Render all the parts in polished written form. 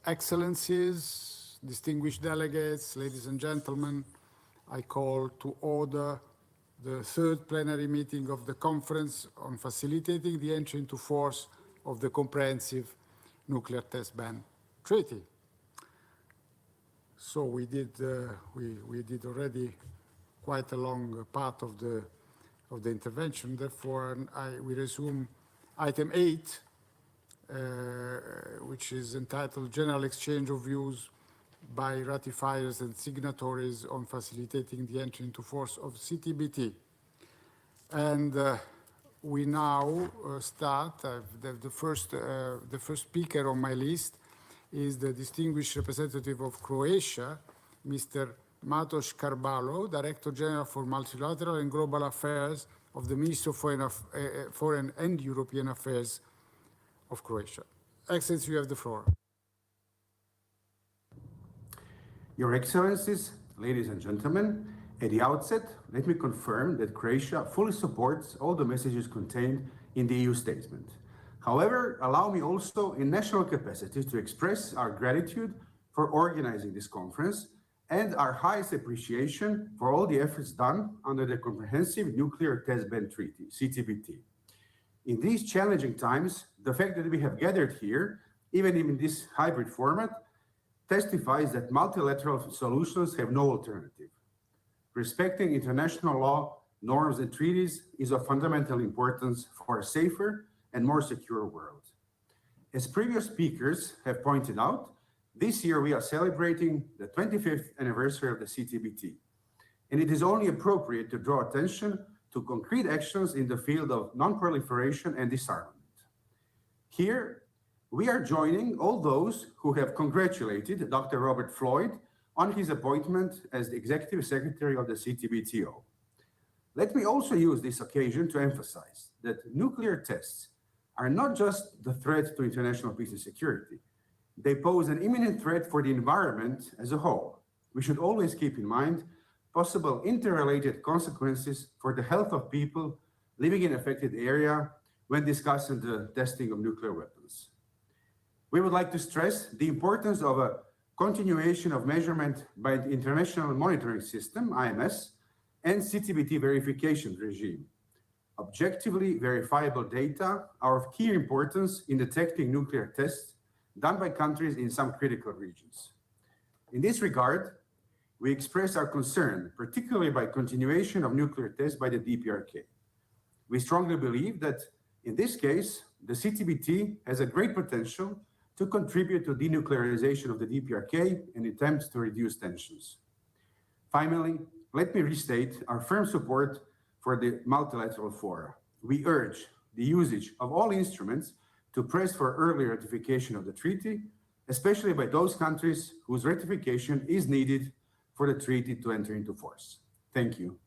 Excellencies, distinguished delegates, ladies and gentlemen, I call to order the third plenary meeting of the Conference on Facilitating the Entry into Force of the Comprehensive Nuclear Test Ban Treaty. So we did already quite a long part of the intervention. Therefore, we resume item 8, which is entitled General Exchange of Views by Ratifiers and Signatories on Facilitating the Entry into Force of Ctbt. And we now start. The first speaker on my list is the distinguished representative of Croatia, Mr. Matos Carballo, Director General for Multilateral and Global Affairs of the Ministry of Foreign and European Affairs of Croatia. Excellency, you have the floor. Your Excellencies, ladies and gentlemen, at the outset, let me confirm that Croatia fully supports all the messages contained in the EU statement. However, allow me also in national capacity to express our gratitude for organizing this conference and our highest appreciation for all the efforts done under the Comprehensive Nuclear Test Ban Treaty, Ctbt. In these challenging times, the fact that we have gathered here, even in this hybrid format, testifies that multilateral solutions have no alternative. Respecting international law, norms, and treaties is of fundamental importance for a safer and more secure world. As previous speakers have pointed out, this year we are celebrating the 25th anniversary of the Ctbt, and it is only appropriate to draw attention to concrete actions in the field of non-proliferation and disarmament. Here, we are joining all those who have congratulated Dr. Robert Floyd on his appointment as the Executive Secretary of the CTBTO. Let me also use this occasion to emphasize that nuclear tests are not just the threat to international peace and security. They pose an imminent threat for the environment as a whole. We should always keep in mind possible interrelated consequences for the health of people living in affected area when discussing the testing of nuclear weapons. We would like to stress the importance of a continuation of measurement by the International Monitoring System, IMS, and Ctbt verification regime. Objectively verifiable data are of key importance in detecting nuclear tests done by countries in some critical regions. In this regard, we express our concern, particularly by continuation of nuclear tests by the DPRK. We strongly believe that in this case, the Ctbt has a great potential to contribute to denuclearization of the DPRK and attempts to reduce tensions. Finally, let me restate our firm support for the multilateral fora. We urge the usage of all instruments to press for early ratification of the treaty, especially by those countries whose ratification is needed for the treaty to enter into force. Thank you.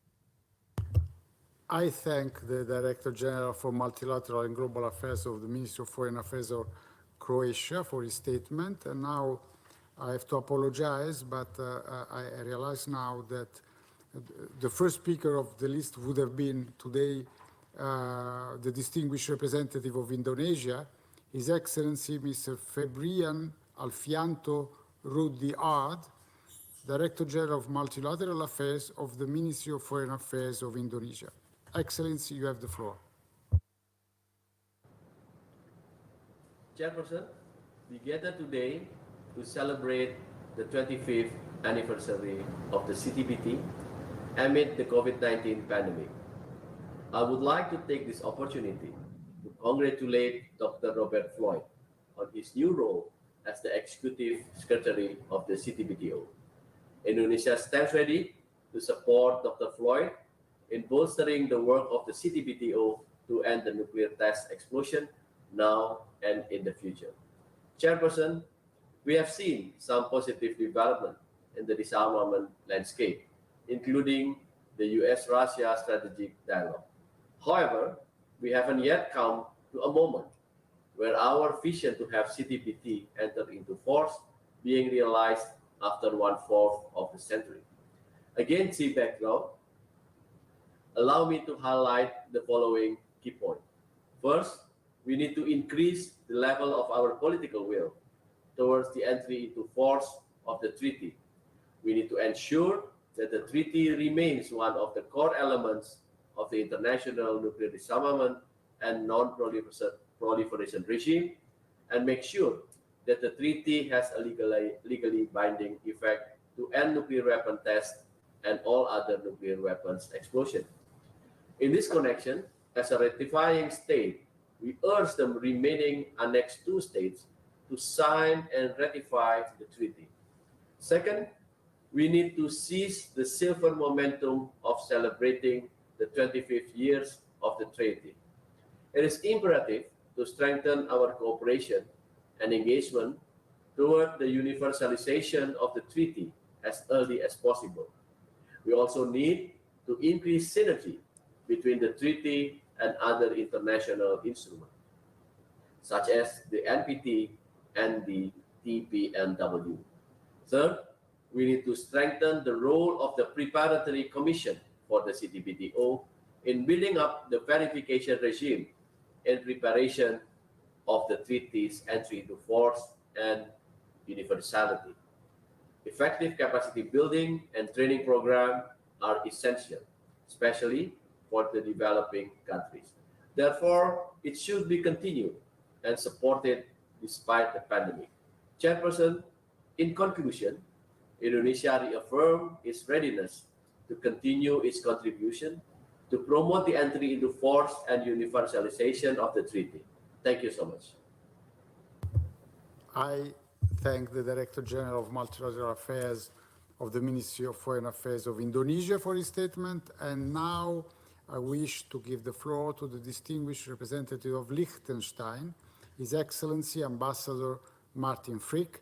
I thank the Director General for Multilateral and Global Affairs of the Ministry of Foreign Affairs of Croatia for his statement. And now I have to apologize, but I realize now that the first speaker of the list would have been today the distinguished representative of Indonesia, His Excellency Mr. Febrian Alfianto Rudiard, Director General of Multilateral Affairs of the Ministry of Foreign Affairs of Indonesia. Excellency, you have the floor. Chairperson, we gather today to celebrate the 25th anniversary of the Ctbt amid the COVID-19 pandemic. I would like to take this opportunity to congratulate Dr. Robert Floyd on his new role as the Executive Secretary of the Ctbto. Indonesia stands ready to support Dr. Floyd in bolstering the work of the Ctbto to end the nuclear test explosion now and in the future. Chairperson, we have seen some positive development in the disarmament landscape, including the US-Russia strategic dialogue. However, we haven't yet come to a moment where our vision to have Ctbt enter into force being realized after 1/4 of the century. Against this background, allow me to highlight the following key points. First, we need to increase the level of our political will towards the entry into force of the treaty. We need to ensure that the treaty remains one of the core elements of the international nuclear disarmament and non-proliferation regime, and make sure that the treaty has a legally binding effect to end nuclear weapon tests and all other nuclear weapons explosion. In this connection, as a ratifying state, we urge the remaining Annex II states to sign and ratify the treaty. Second, we need to seize the silver momentum of celebrating the 25th years of the treaty. It is imperative to strengthen our cooperation and engagement toward the universalization of the treaty as early as possible. We also need to increase synergy between the treaty and other international instruments, such as the NPT and the TPNW. Third, we need to strengthen the role of the Preparatory Commission for the CTBTO in building up the verification regime in preparation of the treaty's entry into force and universality. Effective capacity building and training programs are essential, especially for the developing countries. Therefore, it should be continued and supported despite the pandemic. Chairperson, in conclusion, Indonesia reaffirmed its readiness to continue its contribution to promote the entry into force and universalization of the treaty. Thank you so much. I thank the Director General of Multilateral Affairs of the Ministry of Foreign Affairs of Indonesia for his statement. And now I wish to give the floor to the distinguished representative of Liechtenstein, His Excellency Ambassador Martin Frick,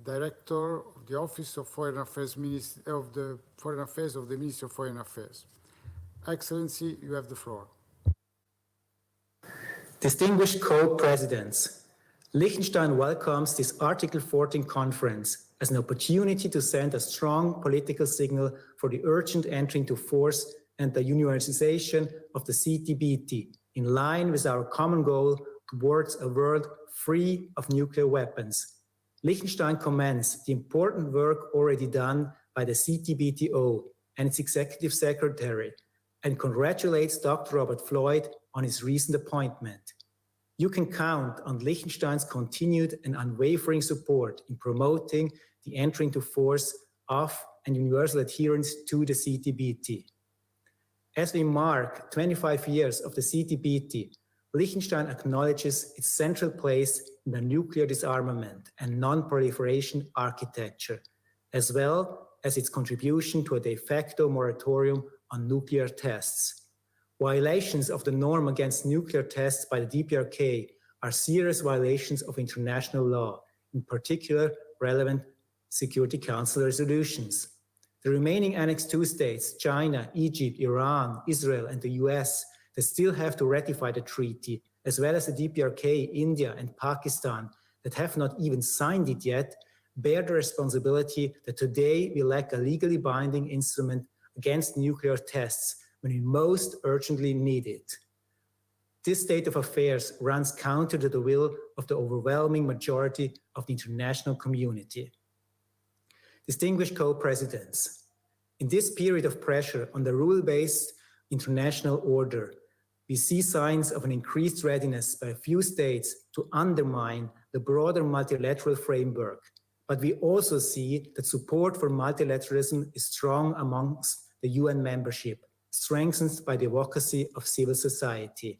Director of the Office of Foreign Affairs of the Ministry of Foreign Affairs. Excellency, you have the floor. Distinguished co-presidents, Liechtenstein welcomes this Article 14 conference as an opportunity to send a strong political signal for the urgent entry into force and the universalization of the Ctbt, in line with our common goal towards a world free of nuclear weapons. Liechtenstein commends the important work already done by the CTBTO and its Executive Secretary, and congratulates Dr. Robert Floyd on his recent appointment. You can count on Liechtenstein's continued and unwavering support in promoting the entry into force of and universal adherence to the Ctbt. As we mark 25 years of the Ctbt, Liechtenstein acknowledges its central place in the nuclear disarmament and non-proliferation architecture, as well as its contribution to a de facto moratorium on nuclear tests. Violations of the norm against nuclear tests by the DPRK are serious violations of international law, in particular relevant Security Council resolutions. The remaining Annex II states, China, Egypt, Iran, Israel, and the US, that still have to ratify the treaty, as well as the DPRK, India, and Pakistan, that have not even signed it yet, bear the responsibility that today we lack a legally binding instrument against nuclear tests when we most urgently need it. This state of affairs runs counter to the will of the overwhelming majority of the international community. Distinguished co-presidents, in this period of pressure on the rule-based international order, we see signs of an increased readiness by a few states to undermine the broader multilateral framework. But we also see that support for multilateralism is strong amongst the UN membership, strengthened by the advocacy of civil society.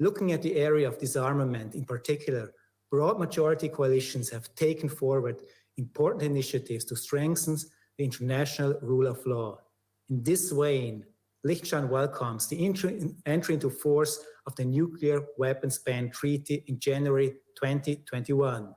Looking at the area of disarmament in particular, broad majority coalitions have taken forward important initiatives to strengthen the international rule of law. In this vein, Liechtenstein welcomes the entry into force of the Nuclear Weapons Ban Treaty in January 2021.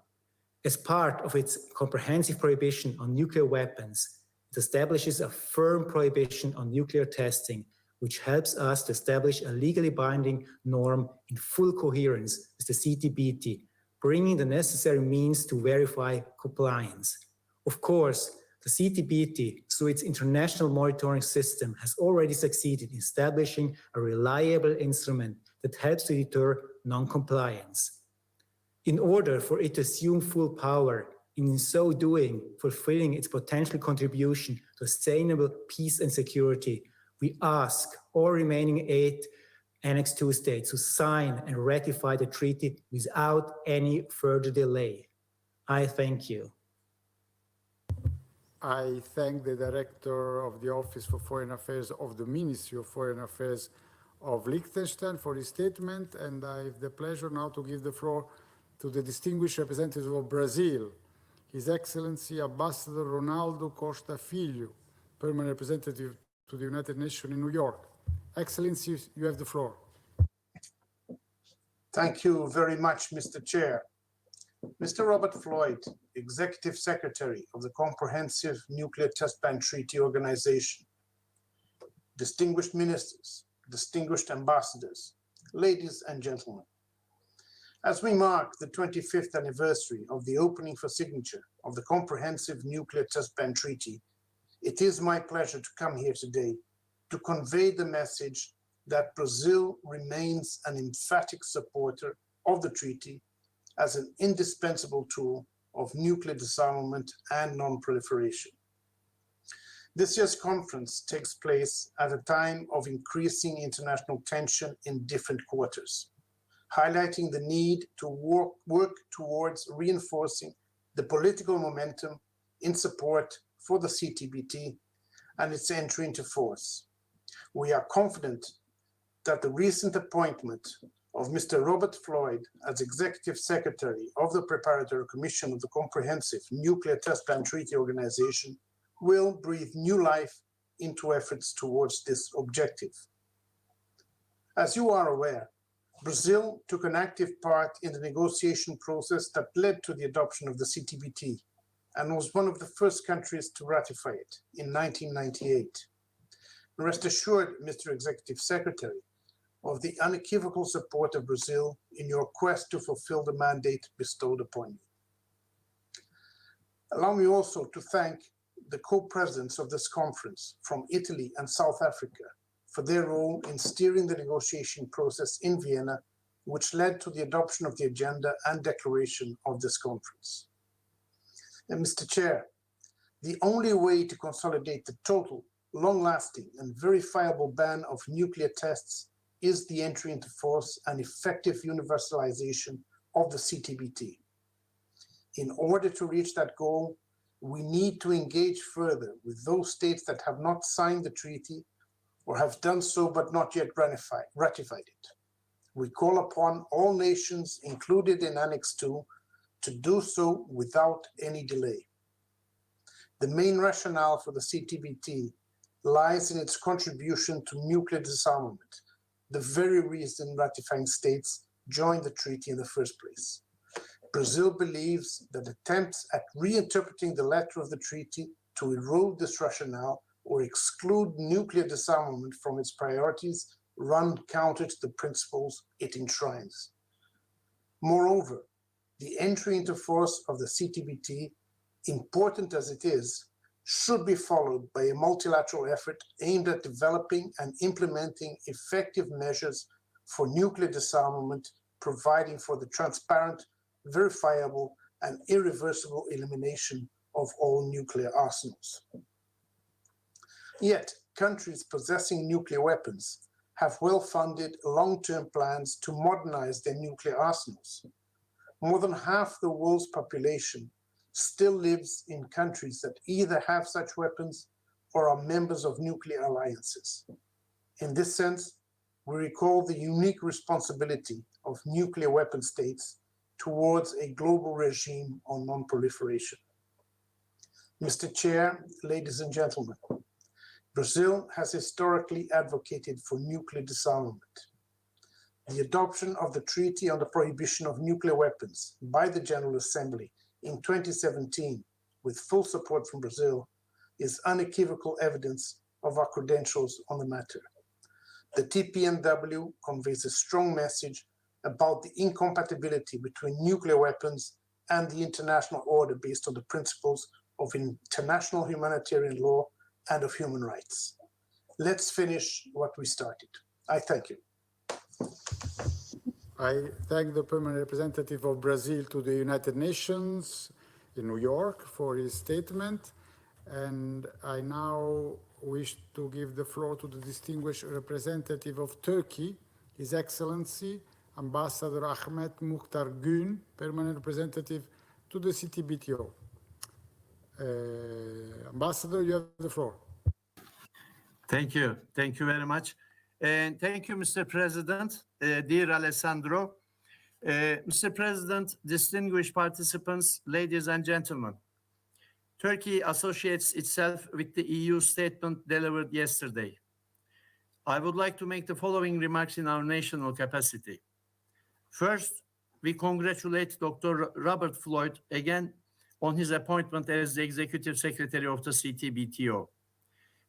As part of its comprehensive prohibition on nuclear weapons, it establishes a firm prohibition on nuclear testing, which helps us to establish a legally binding norm in full coherence with the Ctbt, bringing the necessary means to verify compliance. Of course, the Ctbt, through its international monitoring system, has already succeeded in establishing a reliable instrument that helps to deter non-compliance. In order for it to assume full power, and in so doing, fulfilling its potential contribution to sustainable peace and security, we ask all remaining 8 Annex II states to sign and ratify the treaty without any further delay. I thank you. I thank the Director of the Office for Foreign Affairs of the Ministry of Foreign Affairs of Liechtenstein for his statement, and I have the pleasure now to give the floor to the distinguished representative of Brazil, His Excellency Ambassador Ronaldo Costa Filho, Permanent Representative to the United Nations in New York. Excellency, you have the floor. Thank you very much, Mr. Chair. Mr. Robert Floyd, Executive Secretary of the Comprehensive Nuclear Test Ban Treaty Organization, distinguished ministers, distinguished ambassadors, ladies and gentlemen. As we mark the 25th anniversary of the opening for signature of the Comprehensive Nuclear Test Ban Treaty, it is my pleasure to come here today to convey the message that Brazil remains an emphatic supporter of the treaty as an indispensable tool of nuclear disarmament and non-proliferation. This year's conference takes place at a time of increasing international tension in different quarters, highlighting the need to work towards reinforcing the political momentum in support for the CTBT and its entry into force. We are confident that the recent appointment of Mr. Robert Floyd as Executive Secretary of the Preparatory Commission of the Comprehensive Nuclear Test Ban Treaty Organization will breathe new life into efforts towards this objective. As you are aware, Brazil took an active part in the negotiation process that led to the adoption of the CTBT and was one of the first countries to ratify it in 1998. Rest assured, Mr. Executive Secretary, of the unequivocal support of Brazil in your quest to fulfill the mandate bestowed upon you. Allow me also to thank the co-presidents of this conference from Italy and South Africa for their role in steering the negotiation process in Vienna, which led to the adoption of the agenda and declaration of this conference. And Mr. Chair, the only way to consolidate the total, long-lasting and verifiable ban of nuclear tests is the entry into force and effective universalization of the CTBT. In order to reach that goal, we need to engage further with those states that have not signed the treaty or have done so but not yet ratified it. We call upon all nations included in Annex II to do so without any delay. The main rationale for the CTBT lies in its contribution to nuclear disarmament, the very reason ratifying states joined the treaty in the first place. Brazil believes that attempts at reinterpreting the letter of the treaty to erode this rationale or exclude nuclear disarmament from its priorities run counter to the principles it enshrines. Moreover, the entry into force of the CTBT, important as it is, should be followed by a multilateral effort aimed at developing and implementing effective measures for nuclear disarmament, providing for the transparent, verifiable, and irreversible elimination of all nuclear arsenals. Yet, countries possessing nuclear weapons have well-funded long-term plans to modernize their nuclear arsenals. More than half the world's population still lives in countries that either have such weapons or are members of nuclear alliances. In this sense, we recall the unique responsibility of nuclear weapon states towards a global regime on non-proliferation. Mr. Chair, ladies and gentlemen, Brazil has historically advocated for nuclear disarmament. The adoption of the Treaty on the Prohibition of Nuclear Weapons by the General Assembly in 2017, with full support from Brazil, is unequivocal evidence of our credentials on the matter. The TPNW conveys a strong message about the incompatibility between nuclear weapons and the international order based on the principles of international humanitarian law and of human rights. Let's finish what we started. I thank you. I thank the permanent representative of Brazil to the United Nations in New York for his statement. And I now wish to give the floor to the distinguished representative of Turkey, His Excellency Ambassador Ahmet Mukhtar Gün, permanent representative to the CTBTO. Ambassador, you have the floor. Thank you. Thank you very much. And thank you, Mr. President, dear Alessandro. Mr. President, distinguished participants, ladies and gentlemen. Turkey associates itself with the EU statement delivered yesterday. I would like to make the following remarks in our national capacity. First, we congratulate Dr. Robert Floyd again on his appointment as the Executive Secretary of the CTBTO.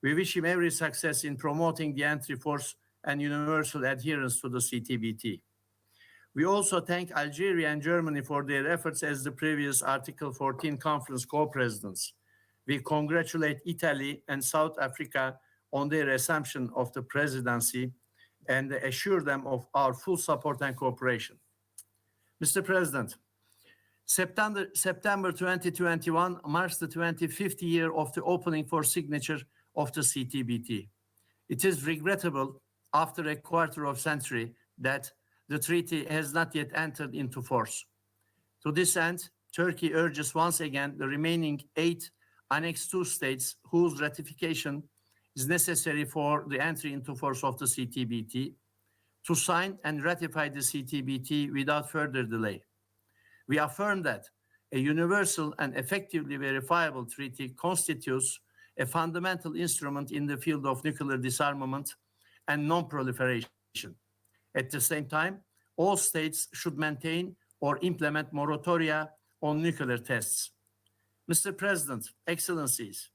We wish him every success in promoting the entry force and universal adherence to the CTBT. We also thank Algeria and Germany for their efforts as the previous Article 14 conference co-presidents. We congratulate Italy and South Africa on their assumption of the presidency and assure them of our full support and cooperation. Mr. President, September 2021 marks the 25th year of the opening for signature of the CTBT. It is regrettable, after a quarter of a century, that the treaty has not yet entered into force. To this end, Turkey urges once again the remaining 8 Annex II states whose ratification is necessary for the entry into force of the CTBT to sign and ratify the CTBT without further delay. We affirm that a universal and effectively verifiable treaty constitutes a fundamental instrument in the field of nuclear disarmament and non-proliferation. At the same time, all states should maintain or implement moratoria on nuclear tests. Mr. President, Excellencies,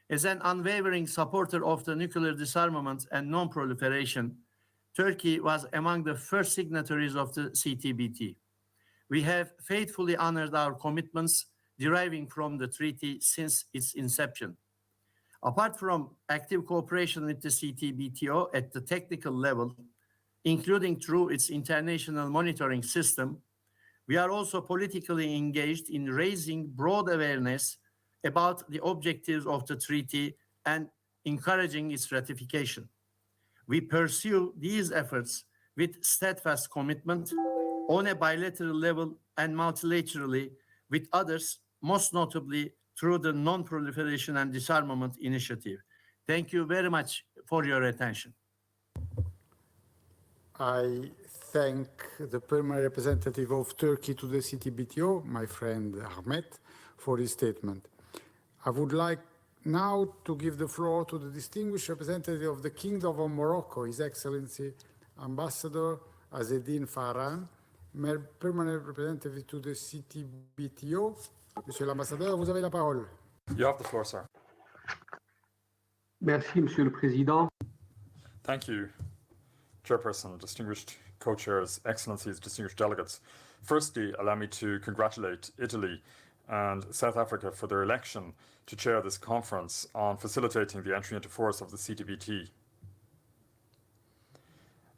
as an unwavering supporter of the nuclear disarmament and non-proliferation, Turkey was among the first signatories of the CTBT. We have faithfully honored our commitments deriving from the treaty since its inception. Apart from active cooperation with the CTBTO at the technical level, including through its international monitoring system, we are also politically engaged in raising broad awareness about the objectives of the treaty and encouraging its ratification. We pursue these efforts with steadfast commitment on a bilateral level and multilaterally with others, most notably through the Non-Proliferation and Disarmament Initiative. Thank you very much for your attention. I thank the permanent representative of Turkey to the CTBTO, my friend Ahmet, for his statement. I would like now to give the floor to the distinguished representative of the Kingdom of Morocco, His Excellency Ambassador Azedine Farhan, permanent representative to the CTBTO. Monsieur l'ambassadeur, vous avez la parole. You have the floor, sir. Merci, Monsieur le Président. Thank you, Chairperson, distinguished co-chairs, excellencies, distinguished delegates. Firstly, allow me to congratulate Italy and South Africa for their election to chair this conference on facilitating the entry into force of the CTBT.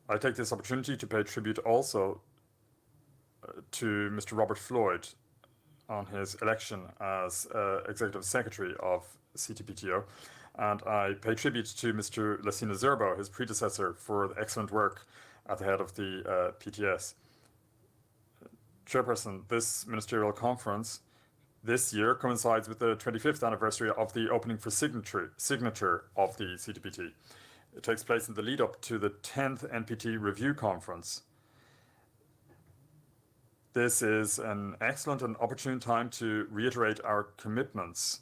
I take this opportunity to pay tribute also to Mr. Robert Floyd on his election as Executive Secretary of CTBTO, and I pay tribute to Mr. Lassina Zerbo, his predecessor, for the excellent work at the head of the PTS. Chairperson, this ministerial conference this year coincides with the 25th anniversary of the opening for signature of the CTBT. It takes place in the lead up to the 10th NPT review conference. This is an excellent and opportune time to reiterate our commitments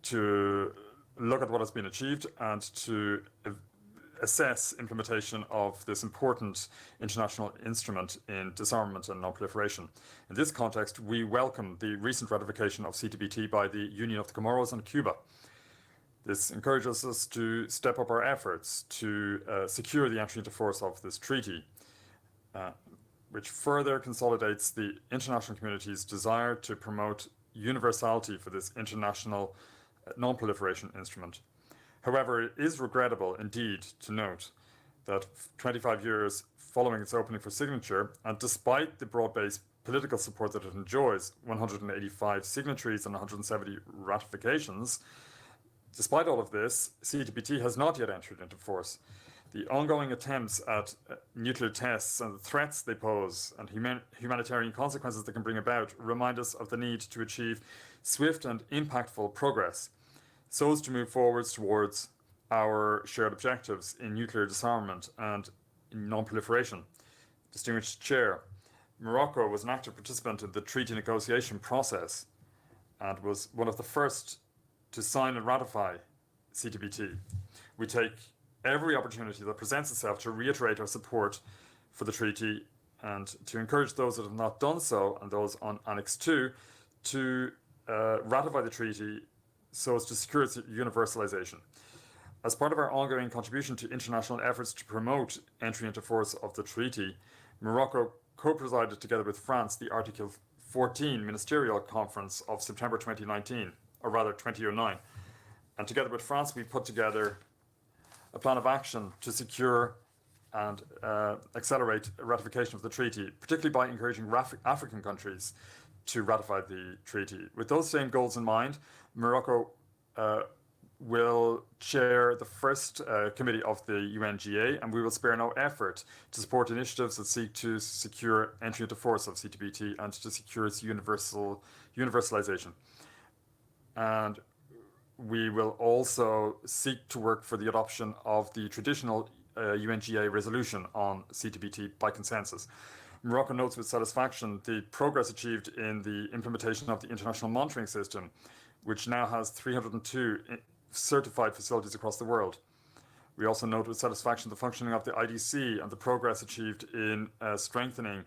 to look at what has been achieved and to assess implementation of this important international instrument in disarmament and non-proliferation. In this context, we welcome the recent ratification of CTBT by the Union of the Comoros and Cuba. This encourages us to step up our efforts to secure the entry into force of this treaty, which further consolidates the international community's desire to promote universality for this international non-proliferation instrument. However, it is regrettable indeed to note that 25 years following its opening for signature, and despite the broad-based political support that it enjoys, 185 signatories and 170 ratifications, despite all of this, CTBT has not yet entered into force. The ongoing attempts at nuclear tests and the threats they pose and humanitarian consequences they can bring about remind us of the need to achieve swift and impactful progress so as to move forwards towards our shared objectives in nuclear disarmament and in non-proliferation. Distinguished Chair, Morocco was an active participant in the treaty negotiation process and was one of the first to sign and ratify CTBT. We take every opportunity that presents itself to reiterate our support for the treaty and to encourage those that have not done so and those on Annex 2 to ratify the treaty so as to secure its universalization. As part of our ongoing contribution to international efforts to promote entry into force of the treaty, Morocco co-presided together with France the Article 14 Ministerial Conference of September 2019, or rather 2009. And together with France, we put together a plan of action to secure and accelerate ratification of the treaty, particularly by encouraging African countries to ratify the treaty. With those same goals in mind, Morocco will chair the first committee of the UNGA, and we will spare no effort to support initiatives that seek to secure entry into force of CTBT and to secure its universalization. And we will also seek to work for the adoption of the traditional UNGA resolution on CTBT by consensus. Morocco notes with satisfaction the progress achieved in the implementation of the international monitoring system, which now has 302 certified facilities across the world. We also note with satisfaction the functioning of the IDC and the progress achieved in strengthening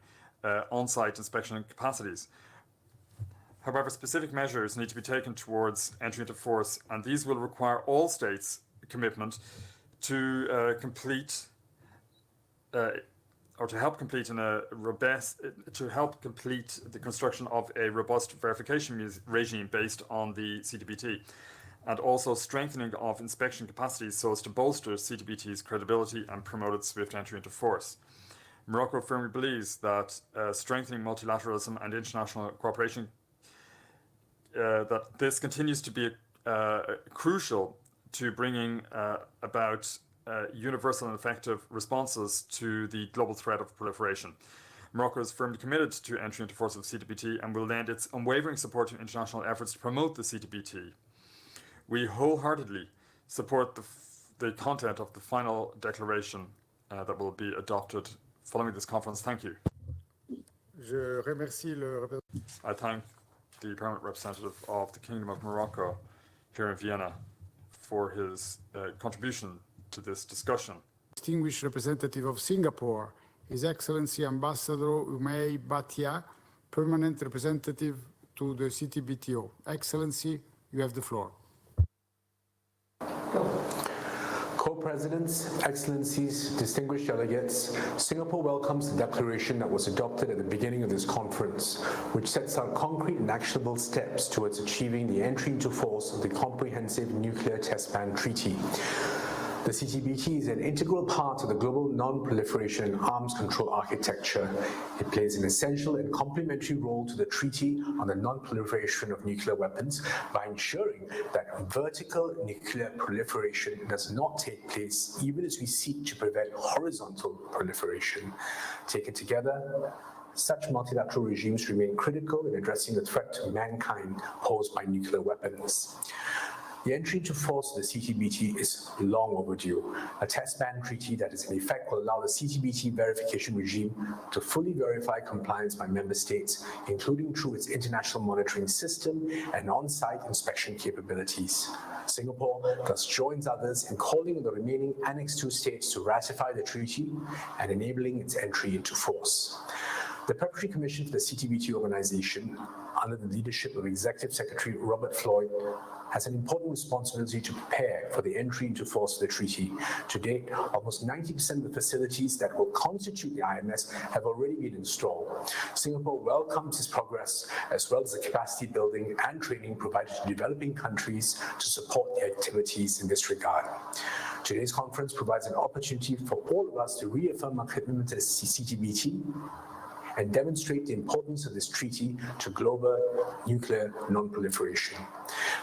on-site inspection capacities. However, specific measures need to be taken towards entry into force, and these will require all states' commitment to complete or to help complete the construction of a robust verification regime based on the CTBT, and also strengthening of inspection capacities so as to bolster CTBT's credibility and promote its swift entry into force. Morocco firmly believes that strengthening multilateralism and international cooperation, that this continues to be crucial to bringing about universal and effective responses to the global threat of proliferation. Morocco is firmly committed to entry into force of CTBT and will lend its unwavering support to international efforts to promote the CTBT. We wholeheartedly support the content of the final declaration that will be adopted following this conference. Thank you. I thank the permanent representative of the Kingdom of Morocco here in Vienna for his contribution to this discussion. Distinguished representative of Singapore, His Excellency Ambassador Umay Bhatia, permanent representative to the CTBTO. Excellency, you have the floor. Co-Presidents, Excellencies, distinguished delegates, Singapore welcomes the declaration that was adopted at the beginning of this conference, which sets out concrete and actionable steps towards achieving the entry into force of the Comprehensive Nuclear Test Ban Treaty. The CTBT is an integral part of the global non-proliferation and arms control architecture. It plays an essential and complementary role to the Treaty on the Non-Proliferation of Nuclear Weapons by ensuring that vertical nuclear proliferation does not take place, even as we seek to prevent horizontal proliferation. Taken together, such multilateral regimes remain critical in addressing the threat to mankind posed by nuclear weapons. The entry into force of the CTBT is long overdue. A test ban treaty that is in effect will allow the CTBT verification regime to fully verify compliance by member states, including through its international monitoring system and on-site inspection capabilities. Singapore thus joins others in calling on the remaining Annex II states to ratify the treaty and enabling its entry into force. The Preparatory Commission for the Ctbt organization, under the leadership of Executive Secretary Robert Floyd, has an important responsibility to prepare for the entry into force of the treaty. To date, almost 90% of the facilities that will constitute the IMS have already been installed. Singapore welcomes this progress, as well as the capacity building and training provided to developing countries to support their activities in this regard. Today's conference provides an opportunity for all of us to reaffirm our commitment to the Ctbt and demonstrate the importance of this treaty to global nuclear non-proliferation.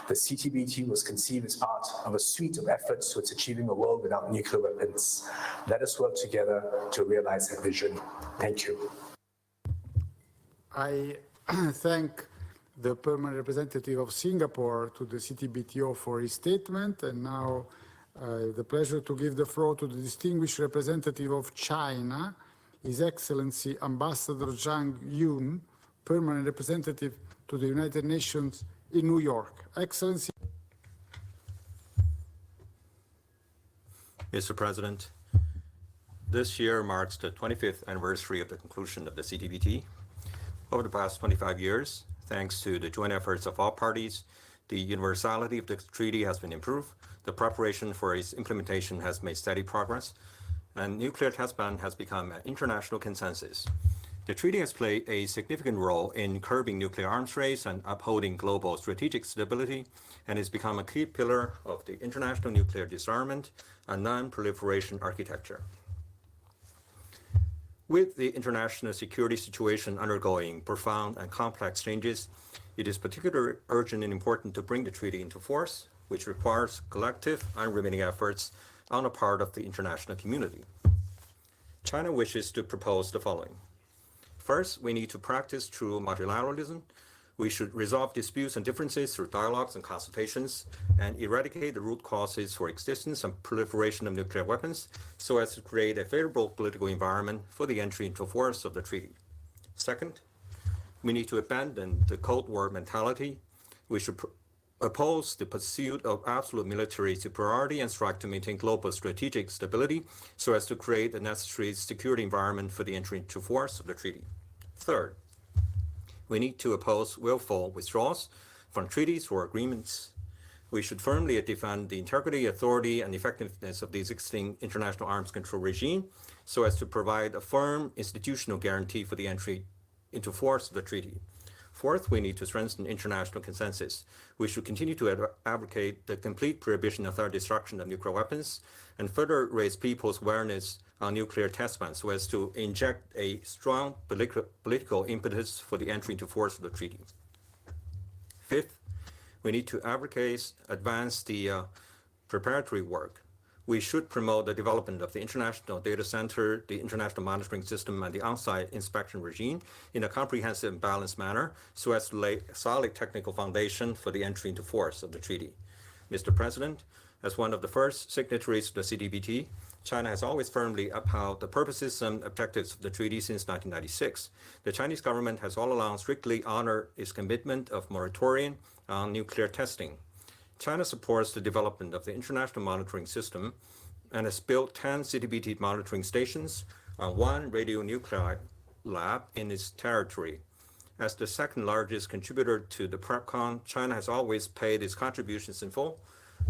The Ctbt was conceived as part of a suite of efforts towards achieving a world without nuclear weapons. Let us work together to realize that vision. Thank you. I thank the permanent representative of Singapore to the CTBTO for his statement, and now the pleasure to give the floor to the distinguished representative of China, His Excellency Ambassador Zhang Yun, permanent representative to the United Nations in New York. Excellency. Mr. President, this year marks the 25th anniversary of the conclusion of the CTBT. Over the past 25 years, thanks to the joint efforts of all parties, the universality of the treaty has been improved, the preparation for its implementation has made steady progress, and nuclear test ban has become an international consensus. The treaty has played a significant role in curbing nuclear arms race and upholding global strategic stability, and has become a key pillar of the international nuclear disarmament and non-proliferation architecture. With the international security situation undergoing profound and complex changes, it is particularly urgent and important to bring the treaty into force, which requires collective, unremitting efforts on the part of the international community. China wishes to propose the following. First, we need to practice true multilateralism. We should resolve disputes and differences through dialogues and consultations, and eradicate the root causes for existence and proliferation of nuclear weapons so as to create a favorable political environment for the entry into force of the treaty. Second, we need to abandon the Cold War mentality. We should oppose the pursuit of absolute military superiority and strive to maintain global strategic stability so as to create the necessary security environment for the entry into force of the treaty. Third, we need to oppose willful withdrawals from treaties or agreements. We should firmly defend the integrity, authority, and effectiveness of the existing international arms control regime so as to provide a firm institutional guarantee for the entry into force of the treaty. Fourth, we need to strengthen international consensus. We should continue to advocate the complete prohibition of third destruction of nuclear weapons and further raise people's awareness on nuclear test bans so as to inject a strong political impetus for the entry into force of the treaty. Fifth, we need to advance the preparatory work. We should promote the development of the international data center, the international monitoring system, and the on-site inspection regime in a comprehensive and balanced manner so as to lay a solid technical foundation for the entry into force of the treaty. Mr. President, as one of the first signatories to the CTBT, China has always firmly upheld the purposes and objectives of the treaty since 1996. The Chinese government has all along strictly honored its commitment of moratorium on nuclear testing. China supports the development of the international monitoring system and has built 10 Ctbt monitoring stations and 1 radionuclide lab in its territory. As the second largest contributor to the PrepCon, China has always paid its contributions in full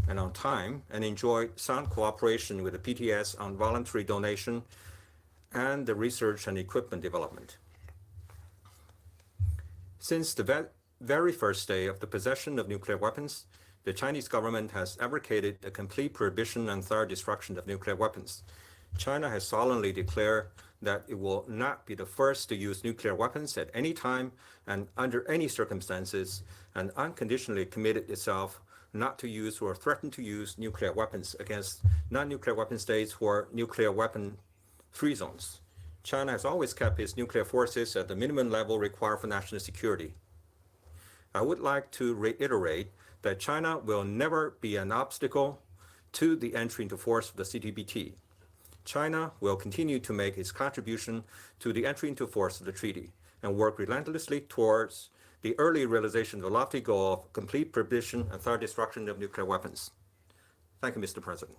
and on time and enjoyed sound cooperation with the PTS on voluntary donation and the research and equipment development. Since the very first day of the possession of nuclear weapons, the Chinese government has advocated a complete prohibition and thorough destruction of nuclear weapons. China has solemnly declared that it will not be the first to use nuclear weapons at any time and under any circumstances, and unconditionally committed itself not to use or threaten to use nuclear weapons against non-nuclear weapon states or nuclear weapon-free zones. China has always kept its nuclear forces at the minimum level required for national security. I would like to reiterate that China will never be an obstacle to the entry into force of the CTBT. China will continue to make its contribution to the entry into force of the treaty and work relentlessly towards the early realization of the lofty goal of complete prohibition and thorough destruction of nuclear weapons. Thank you, Mr. President.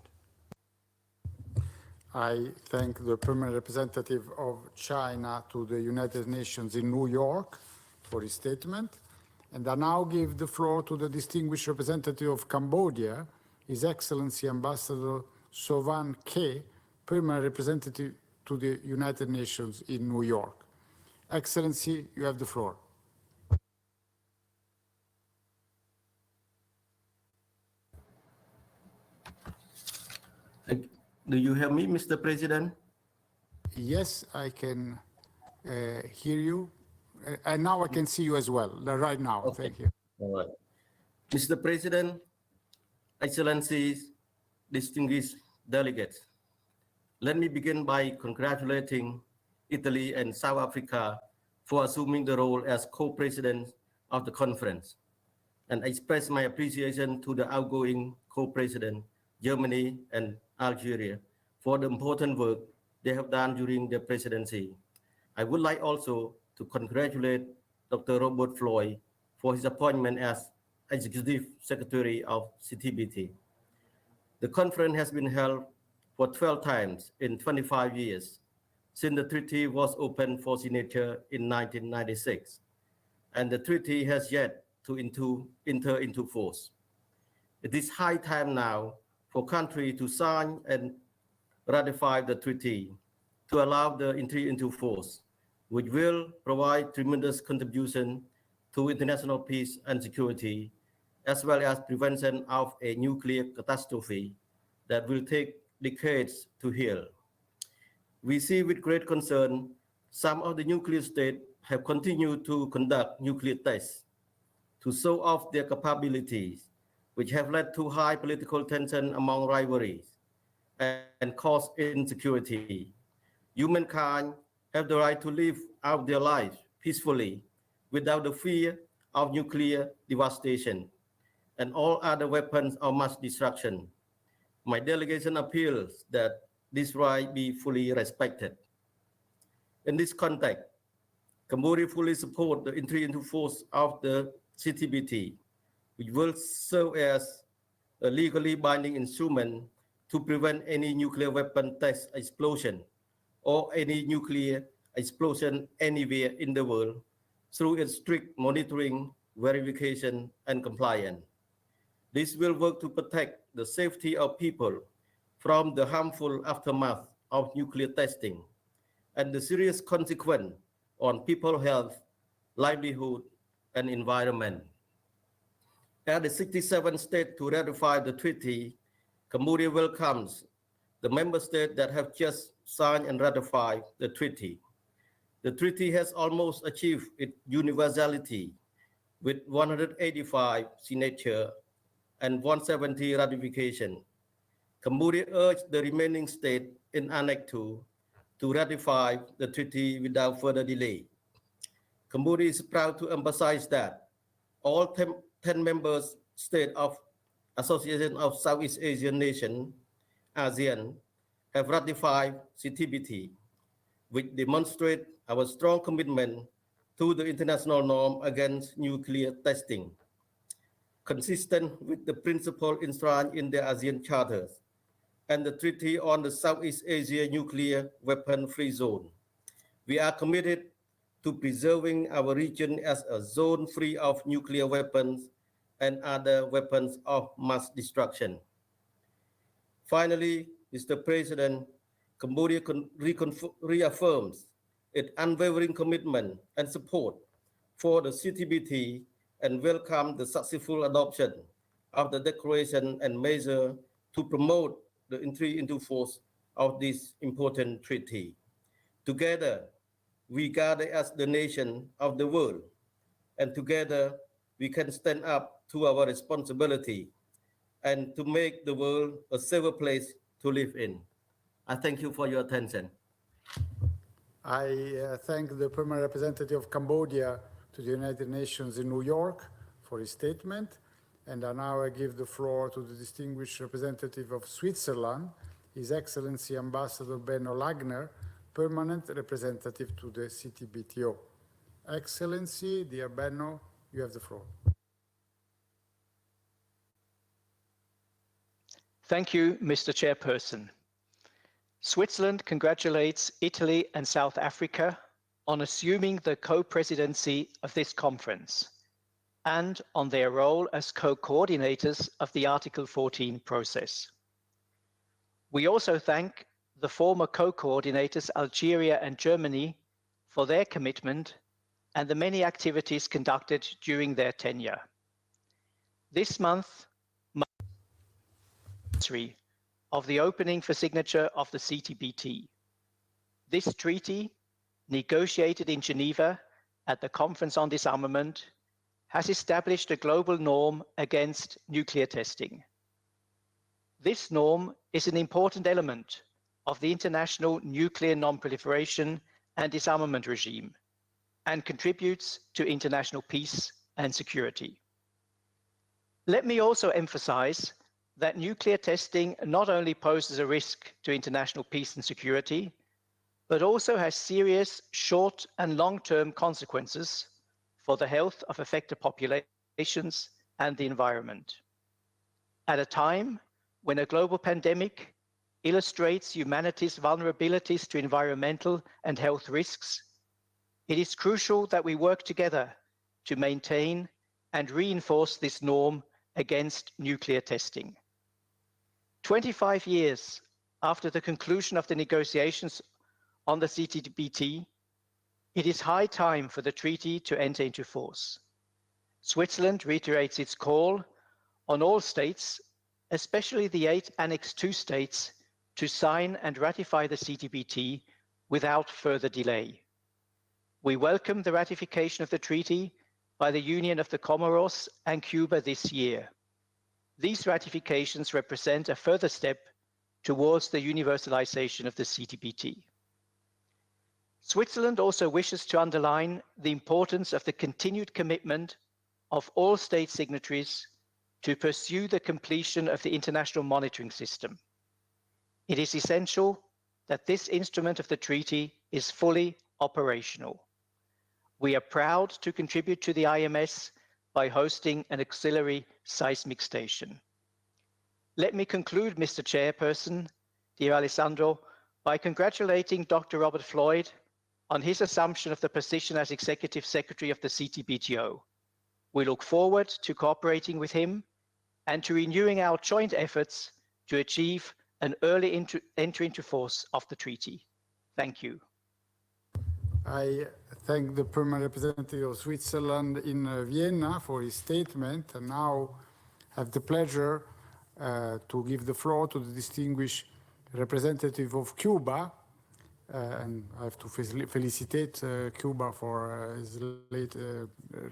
I thank the permanent representative of China to the United Nations in New York for his statement. And I now give the floor to the distinguished representative of Cambodia, His Excellency Ambassador Sovan Khe, permanent representative to the United Nations in New York. Excellency, you have the floor. Do you hear me, Mr. President? Yes, I can hear you. And now I can see you as well, right now. Okay. Thank you. All right. Mr. President, Excellencies, distinguished delegates, let me begin by congratulating Italy and South Africa for assuming the role as co-presidents of the conference, and express my appreciation to the outgoing co-president, Germany and Algeria, for the important work they have done during their presidency. I would like also to congratulate Dr. Robert Floyd for his appointment as Executive Secretary of Ctbt. The conference has been held for 12 times in 25 years, since the treaty was opened for signature in 1996, and the treaty has yet to enter into force. It is high time now for countries to sign and ratify the treaty to allow the entry into force, which will provide tremendous contribution to international peace and security, as well as prevention of a nuclear catastrophe that will take decades to heal. We see with great concern some of the nuclear states have continued to conduct nuclear tests to show off their capabilities, which have led to high political tension among rivalries and cause insecurity. Humankind have the right to live out their lives peacefully without the fear of nuclear devastation and all other weapons of mass destruction. My delegation appeals that this right be fully respected. In this context, Cambodia fully supports the entry into force of the Ctbt, which will serve as a legally binding instrument to prevent any nuclear weapon test explosion or any nuclear explosion anywhere in the world through its strict monitoring, verification, and compliance. This will work to protect the safety of people from the harmful aftermath of nuclear testing and the serious consequence on people's health, livelihood, and environment. As the 67 states to ratify the treaty, Cambodia welcomes the member states that have just signed and ratified the treaty. The treaty has almost achieved its universality with 185 signatures and 170 ratification. Cambodia urged the remaining states in Annex II to ratify the treaty without further delay. Cambodia is proud to emphasize that all 10 member states of Association of Southeast Asian Nations, ASEAN, have ratified Ctbt, which demonstrates our strong commitment to the international norm against nuclear testing, consistent with the principle enshrined in the ASEAN Charters and the Treaty on the Southeast Asia Nuclear Weapon-Free Zone. We are committed to preserving our region as a zone free of nuclear weapons and other weapons of mass destruction. Finally, Mr. President, Cambodia reaffirms its unwavering commitment and support for the Ctbt and welcome the successful adoption of the declaration and measure to promote the entry into force of this important treaty. Together, we gather as the nation of the world, and together we can stand up to our responsibility and to make the world a safer place to live in. I thank you for your attention. I thank the permanent representative of Cambodia to the United Nations in New York for his statement. And now I give the floor to the distinguished representative of Switzerland, His Excellency Ambassador Benno Lagner, permanent representative to the CTBTO. Excellency, dear Benno, you have the floor. Thank you, Mr. Chairperson. Switzerland congratulates Italy and South Africa on assuming the co-presidency of this conference and on their role as co-coordinators of the Article 14 process. We also thank the former co-coordinators Algeria and Germany for their commitment and the many activities conducted during their tenure. This month marks the anniversary of the opening for signature of the Ctbt. This treaty, negotiated in Geneva at the Conference on Disarmament, has established a global norm against nuclear testing. This norm is an important element of the international nuclear non-proliferation and disarmament regime and contributes to international peace and security. Let me also emphasize that nuclear testing not only poses a risk to international peace and security, but also has serious short and long-term consequences for the health of affected populations and the environment. At a time when a global pandemic illustrates humanity's vulnerabilities to environmental and health risks, it is crucial that we work together to maintain and reinforce this norm against nuclear testing. 25 years after the conclusion of the negotiations on the Ctbt, it is high time for the treaty to enter into force. Switzerland reiterates its call on all states, especially the 8 Annex II states, to sign and ratify the Ctbt without further delay. We welcome the ratification of the treaty by the Union of the Comoros and Cuba this year. These ratifications represent a further step towards the universalization of the Ctbt. Switzerland also wishes to underline the importance of the continued commitment of all state signatories to pursue the completion of the international monitoring system. It is essential that this instrument of the treaty is fully operational. We are proud to contribute to the IMS by hosting an auxiliary seismic station. Let me conclude, Mr. Chairperson, dear Alessandro, by congratulating Dr. Robert Floyd on his assumption of the position as Executive Secretary of the CTBTO. We look forward to cooperating with him and to renewing our joint efforts to achieve an early entry into force of the treaty. Thank you. I thank the permanent representative of Switzerland in Vienna for his statement, and now have the pleasure to give the floor to the distinguished representative of Cuba, and I have to felicitate Cuba for his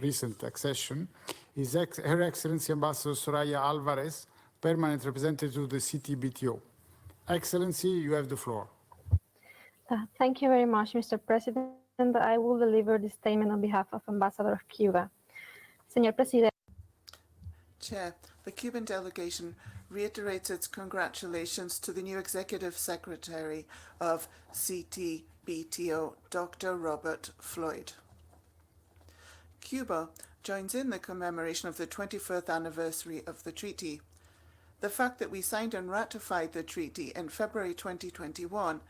recent accession. Her Excellency Ambassador Soraya Alvarez, permanent representative to the Ctbto. Excellency, you have the floor. Thank you very much, Mr. President. I will deliver this statement on behalf of Ambassador of Cuba. Señor Presidente. Chair, the Cuban delegation reiterates its congratulations to the new Executive Secretary of CTBTO, Dr. Robert Floyd. Cuba joins in the commemoration of the 25th anniversary of the treaty. The fact that we signed and ratified the treaty in February 2021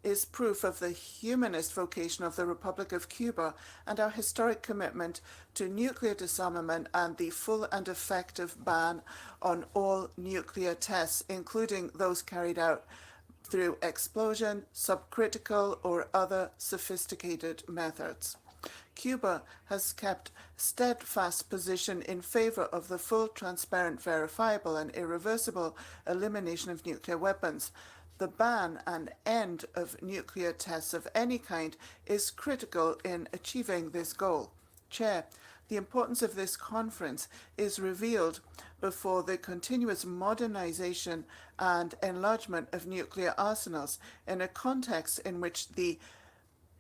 is proof of the humanist vocation of the Republic of Cuba and our historic commitment to nuclear disarmament and the full and effective ban on all nuclear tests, including those carried out through explosion, subcritical, or other sophisticated methods. Cuba has kept steadfast position in favor of the full, transparent, verifiable, and irreversible elimination of nuclear weapons. The ban and end of nuclear tests of any kind is critical in achieving this goal. Chair, the importance of this conference is revealed before the continuous modernization and enlargement of nuclear arsenals in a context in which the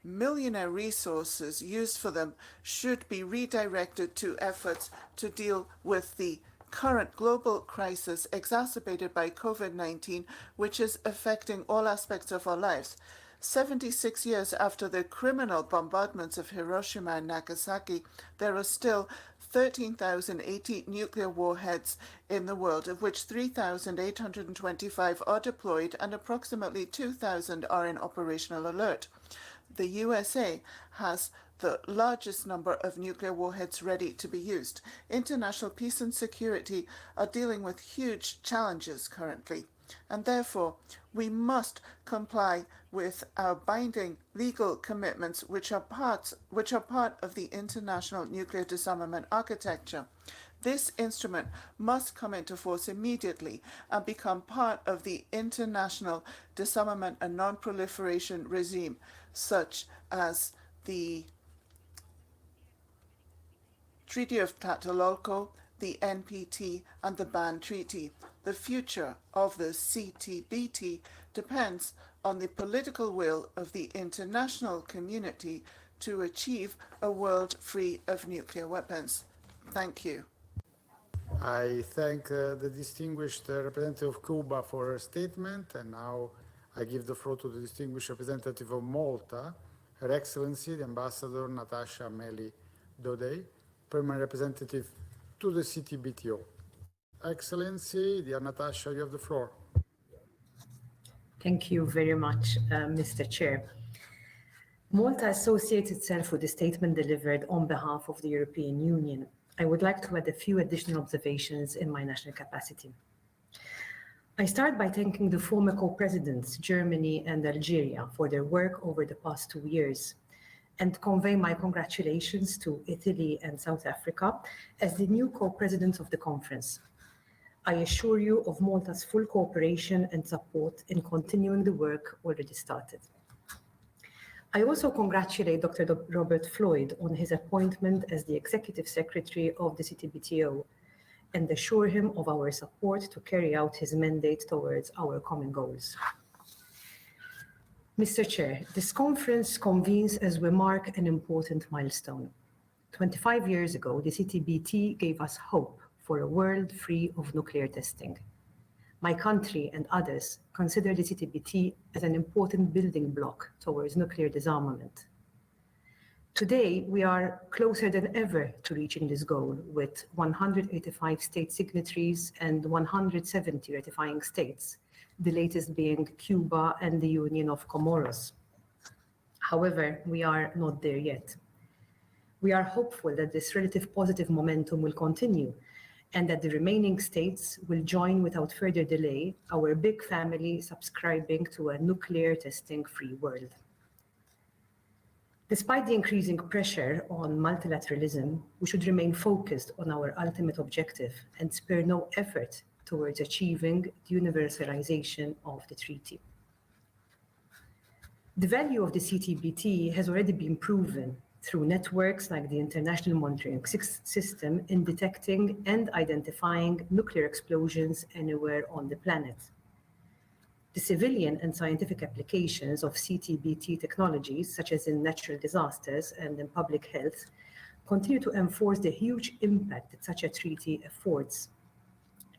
millionaire resources used for them should be redirected to efforts to deal with the current global crisis exacerbated by COVID-19, which is affecting all aspects of our lives. 76 years after the criminal bombardments of Hiroshima and Nagasaki, there are still 13,080 nuclear warheads in the world, of which 3,825 are deployed and approximately 2,000 are in operational alert. The USA has the largest number of nuclear warheads ready to be used. International peace and security are dealing with huge challenges currently, and therefore we must comply with our binding legal commitments, which are part of the international nuclear disarmament architecture. This instrument must come into force immediately and become part of the international disarmament and non-proliferation regime, such as the Treaty of Tlatelolco, the NPT, and the Ban Treaty. The future of the CTBT depends on the political will of the international community to achieve a world free of nuclear weapons. Thank you. I thank the distinguished representative of Cuba for her statement, and now I give the floor to the distinguished representative of Malta, Her Excellency, the Ambassador Natasha Meli Dodey, permanent representative to the CTBTO. Excellency, dear Natasha, you have the floor. Thank you very much, Mr. Chair. Malta associates itself with the statement delivered on behalf of the European Union. I would like to add a few additional observations in my national capacity. I start by thanking the former co-presidents, Germany and Algeria, for their work over the past 2 years, and convey my congratulations to Italy and South Africa as the new co-presidents of the conference. I assure you of Malta's full cooperation and support in continuing the work already started. I also congratulate Dr. Robert Floyd on his appointment as the Executive Secretary of the CTBTO and assure him of our support to carry out his mandate towards our common goals. Mr. Chair, this conference convenes as we mark an important milestone. 25 years ago, the CTBT gave us hope for a world free of nuclear testing. My country and others consider the CTBT as an important building block towards nuclear disarmament. Today, we are closer than ever to reaching this goal, with 185 state signatories and 170 ratifying states, the latest being Cuba and the Union of Comoros. However, we are not there yet. We are hopeful that this relative positive momentum will continue and that the remaining states will join without further delay our big family subscribing to a nuclear testing-free world. Despite the increasing pressure on multilateralism, we should remain focused on our ultimate objective and spare no effort towards achieving the universalization of the treaty. The value of the CTBT has already been proven through networks like the International Monitoring System in detecting and identifying nuclear explosions anywhere on the planet. The civilian and scientific applications of CTBT technologies, such as in natural disasters and in public health, continue to enforce the huge impact that such a treaty affords.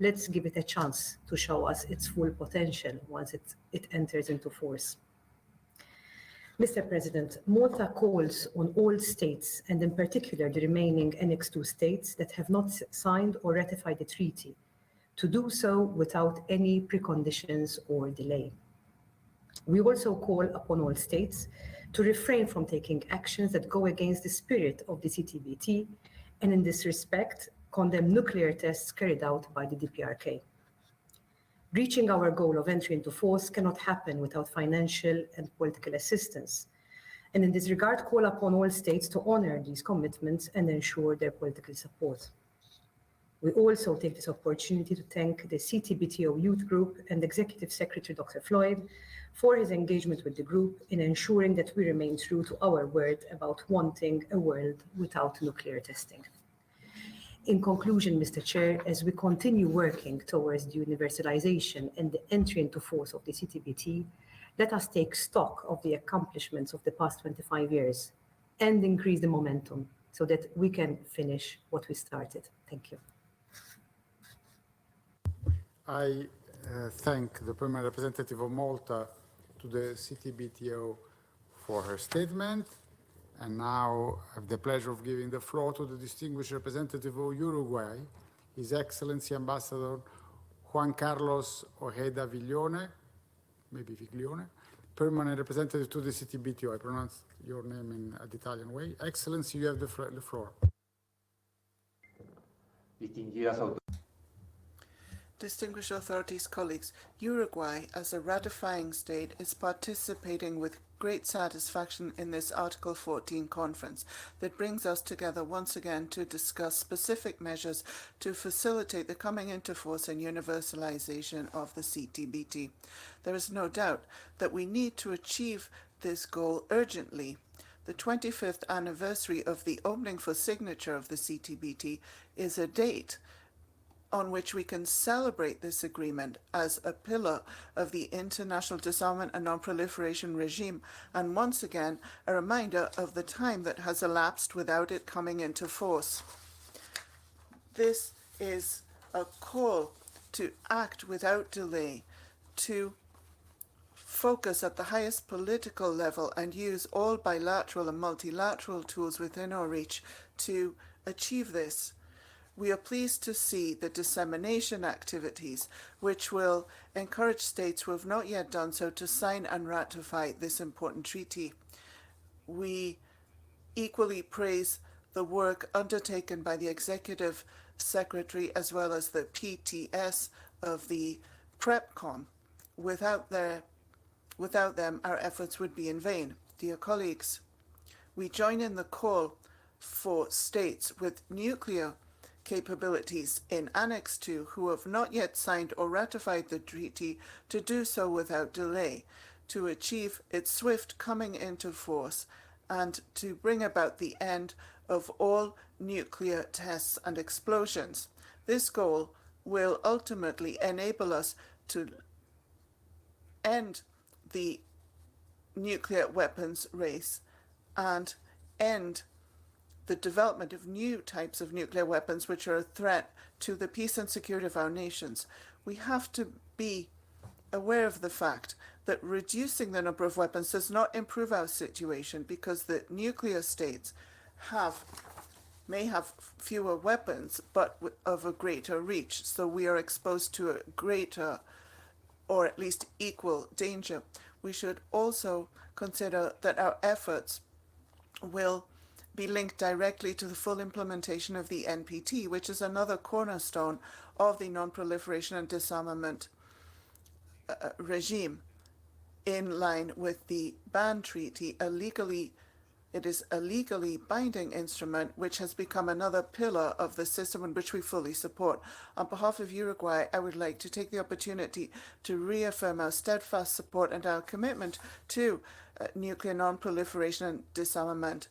Let's give it a chance to show us its full potential once it enters into force. Mr. President, Malta calls on all states, and in particular the remaining Annex II states that have not signed or ratified the treaty, to do so without any preconditions or delay. We also call upon all states to refrain from taking actions that go against the spirit of the CTBT, and in this respect, condemn nuclear tests carried out by the DPRK. Reaching our goal of entry into force cannot happen without financial and political assistance, and in this regard, call upon all states to honor these commitments and ensure their political support. We also take this opportunity to thank the CTBTO Youth Group and Executive Secretary Dr. Floyd for his engagement with the group in ensuring that we remain true to our word about wanting a world without nuclear testing. In conclusion, Mr. Chair, as we continue working towards the universalization and the entry into force of the CTBT, let us take stock of the accomplishments of the past 25 years and increase the momentum so that we can finish what we started. Thank you. I thank the permanent representative of Malta to the CTBTO for her statement. And now I have the pleasure of giving the floor to the distinguished representative of Uruguay, His Excellency Ambassador Juan Carlos Ojeda Viglione, maybe Viglione, permanent representative to the CTBTO. I pronounced your name in an Italian way. Excellency, you have the floor. Distinguished authorities, colleagues, Uruguay, as a ratifying state, is participating with great satisfaction in this Article 14 conference that brings us together once again to discuss specific measures to facilitate the coming into force and universalization of the CTBT. There is no doubt that we need to achieve this goal urgently. The 25th anniversary of the opening for signature of the CTBT is a date on which we can celebrate this agreement as a pillar of the international disarmament and non-proliferation regime, and once again a reminder of the time that has elapsed without it coming into force. This is a call to act without delay, to focus at the highest political level and use all bilateral and multilateral tools within our reach to achieve this. We are pleased to see the dissemination activities which will encourage states who have not yet done so to sign and ratify this important treaty. We equally praise the work undertaken by the Executive Secretary as well as the PTS of the PrepCom. Without them, our efforts would be in vain. Dear colleagues, we join in the call for states with nuclear capabilities in Annex 2 who have not yet signed or ratified the treaty to do so without delay, to achieve its swift coming into force and to bring about the end of all nuclear tests and explosions. This goal will ultimately enable us to end the nuclear weapons race and end the development of new types of nuclear weapons which are a threat to the peace and security of our nations. We have to be aware of the fact that reducing the number of weapons does not improve our situation because the nuclear states may have fewer weapons but of a greater reach, so we are exposed to a greater or at least equal danger. We should also consider that our efforts will be linked directly to the full implementation of the NPT, which is another cornerstone of the non-proliferation and disarmament regime. In line with the ban treaty, it is a legally binding instrument which has become another pillar of the system in which we fully support. On behalf of Uruguay, I would like to take the opportunity to reaffirm our steadfast support and our commitment to nuclear non-proliferation and disarmament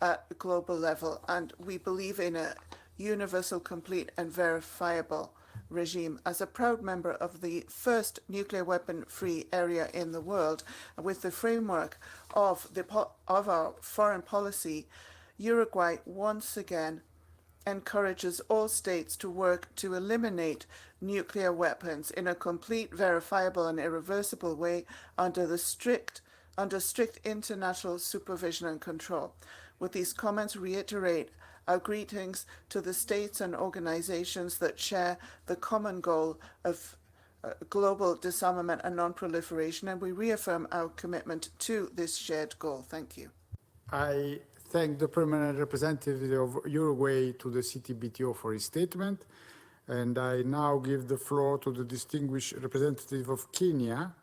at the global level, and we believe in a universal, complete and verifiable regime. As a proud member of the first nuclear weapon-free area in the world, with the framework of our foreign policy, Uruguay once again encourages all states to work to eliminate nuclear weapons in a complete, verifiable and irreversible way under strict international supervision and control. With these comments, reiterate our greetings to the states and organizations that share the common goal of global disarmament and non-proliferation, and we reaffirm our commitment to this shared goal. Thank you. I thank the permanent representative of Uruguay to the CTBTO for his statement, and I now give the floor to the distinguished representative of Kenya,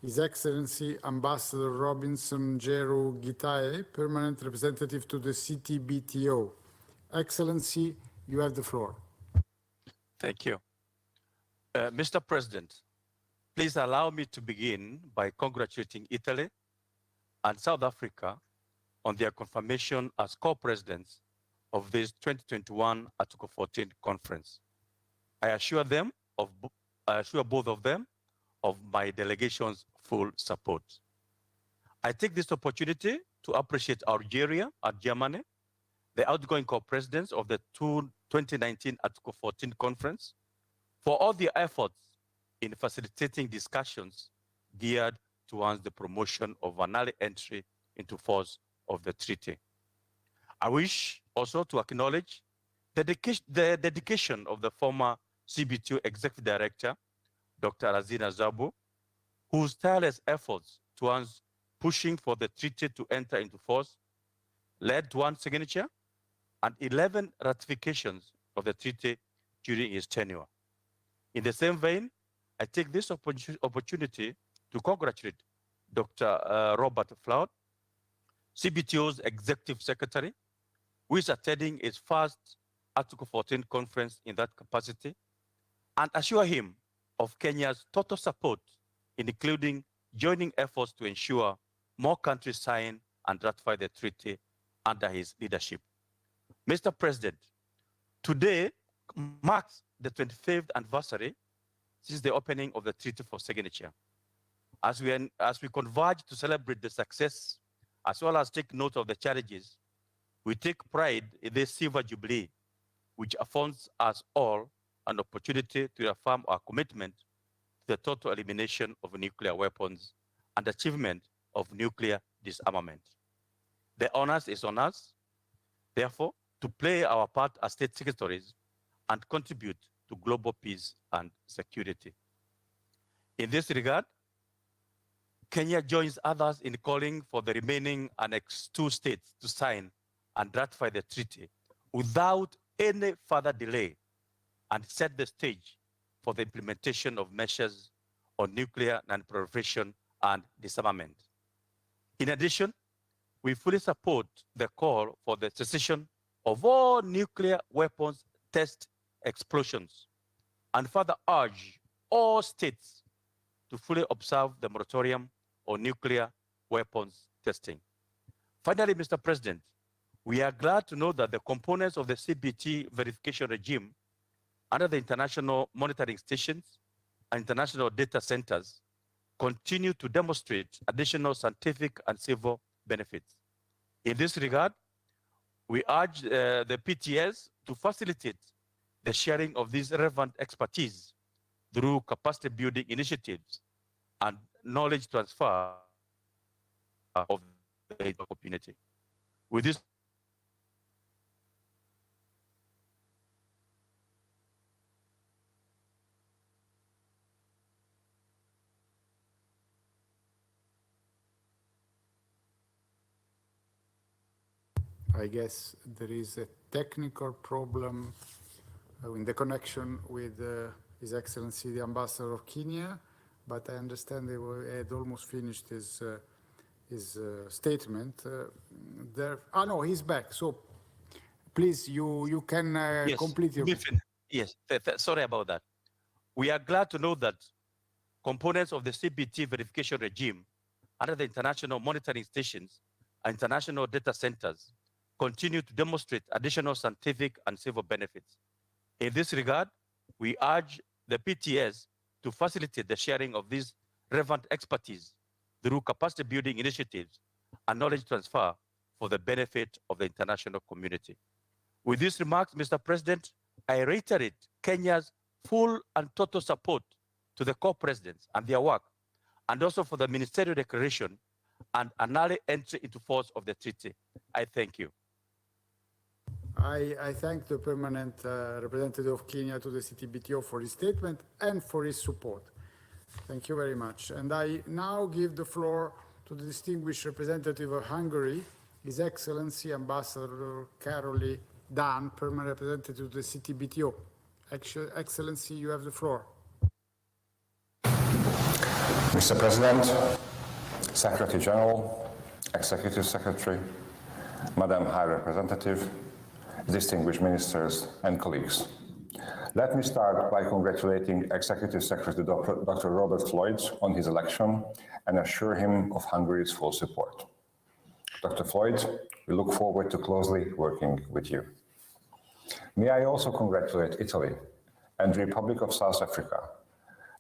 His Excellency Ambassador Robinson Jeru Gitae, permanent representative to the CTBTO. Excellency, you have the floor. Thank you. Mr. President, please allow me to begin by congratulating Italy and South Africa on their confirmation as co-presidents of this 2021 Article 14 conference. I assure both of them of my delegation's full support. I take this opportunity to appreciate Algeria and Germany, the outgoing co-presidents of the 2019 Article 14 conference, for all their efforts in facilitating discussions geared towards the promotion of an early entry into force of the treaty. I wish also to acknowledge the dedication of the former CBTO Executive Director, Dr. Azina Zabo, whose tireless efforts towards pushing for the treaty to enter into force led to one signature and 11 ratifications of the treaty during his tenure. In the same vein, I take this opportunity to congratulate Dr. Robert Floyd, CBTO's Executive Secretary, who is attending his first Article 14 conference in that capacity, and assure him of Kenya's total support in including joining efforts to ensure more countries sign and ratify the treaty under his leadership. Mr. President, today marks the 25th anniversary since the opening of the treaty for signature. As we converge to celebrate the success, as well as take note of the challenges, we take pride in this silver jubilee, which affords us all an opportunity to affirm our commitment to the total elimination of nuclear weapons and achievement of nuclear disarmament. The honors is on us, therefore, to play our part as state secretaries and contribute to global peace and security. In this regard, Kenya joins others in calling for the remaining Annex II states to sign and ratify the treaty without any further delay and set the stage for the implementation of measures on nuclear non-proliferation and disarmament. In addition, we fully support the call for the cessation of all nuclear weapons test explosions and further urge all states to fully observe the moratorium on nuclear weapons testing. Finally, Mr. President, we are glad to know that the components of the CBT verification regime under the international monitoring stations and international data centers continue to demonstrate additional scientific and civil benefits. In this regard, we urge the PTS to facilitate the sharing of this relevant expertise through capacity building initiatives and knowledge transfer of the community. With this, I guess there is a technical problem in the connection with His Excellency the Ambassador of Kenya, but I understand they had almost finished his statement. No, he's back. So please, you can yes, complete your... Yes, sorry about that. We are glad to know that components of the CBT verification regime under the international monitoring stations and international data centers continue to demonstrate additional scientific and civil benefits. In this regard, we urge the PTS to facilitate the sharing of this relevant expertise through capacity building initiatives and knowledge transfer for the benefit of the international community. With these remarks, Mr. President, I reiterate Kenya's full and total support to the co-presidents and their work, and also for the ministerial declaration and an early entry into force of the treaty. I thank you. I thank the permanent representative of Kenya to the CTBTO for his statement and for his support. Thank you very much. And I now give the floor to the distinguished representative of Hungary, His Excellency Ambassador Karoli Dan, permanent representative to the CTBTO. Excellency, you have the floor. Mr. President, Secretary General, Executive Secretary, Madam High Representative, distinguished ministers and colleagues. Let me start by congratulating Executive Secretary Dr. Robert Floyd on his election and assure him of Hungary's full support. Dr. Floyd, we look forward to closely working with you. May I also congratulate Italy and the Republic of South Africa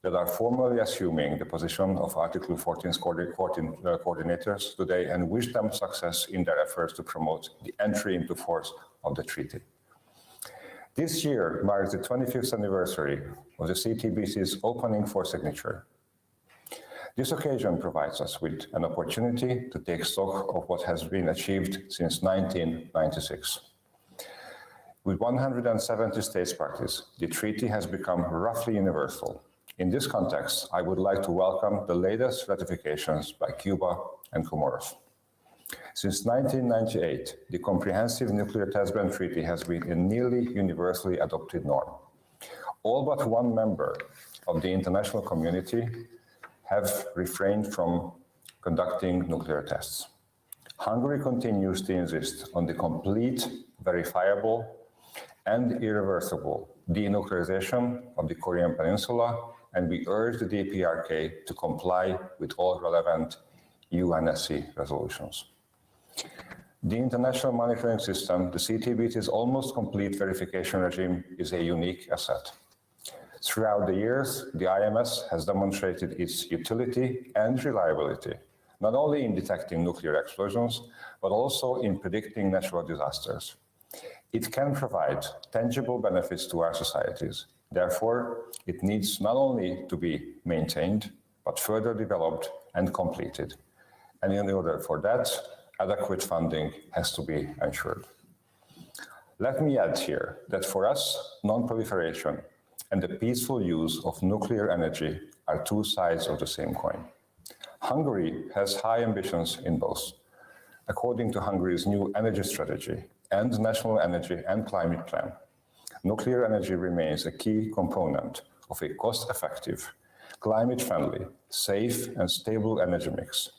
that are formally assuming the position of Article 14's coordinators today, and wish them success in their efforts to promote the entry into force of the treaty. This year marks the 25th anniversary of the CTBT's opening for signature. This occasion provides us with an opportunity to take stock of what has been achieved since 1996. With 170 states parties, the treaty has become roughly universal. In this context, I would like to welcome the latest ratifications by Cuba and Comoros. Since 1998, the Comprehensive Nuclear Test Ban Treaty has been a nearly universally adopted norm. All but one member of the international community have refrained from conducting nuclear tests. Hungary continues to insist on the complete, verifiable, and irreversible denuclearization of the Korean Peninsula, and we urge the DPRK to comply with all relevant UNSC resolutions. The International Monitoring System, the Ctbt's almost complete verification regime, is a unique asset. Throughout the years, the IMS has demonstrated its utility and reliability, not only in detecting nuclear explosions, but also in predicting natural disasters. It can provide tangible benefits to our societies. Therefore, it needs not only to be maintained, but further developed and completed. And in order for that, adequate funding has to be ensured. Let me add here that for us, non-proliferation and the peaceful use of nuclear energy are two sides of the same coin. Hungary has high ambitions in both. According to Hungary's new energy strategy and national energy and climate plan, nuclear energy remains a key component of a cost-effective, climate-friendly, safe and stable energy mix.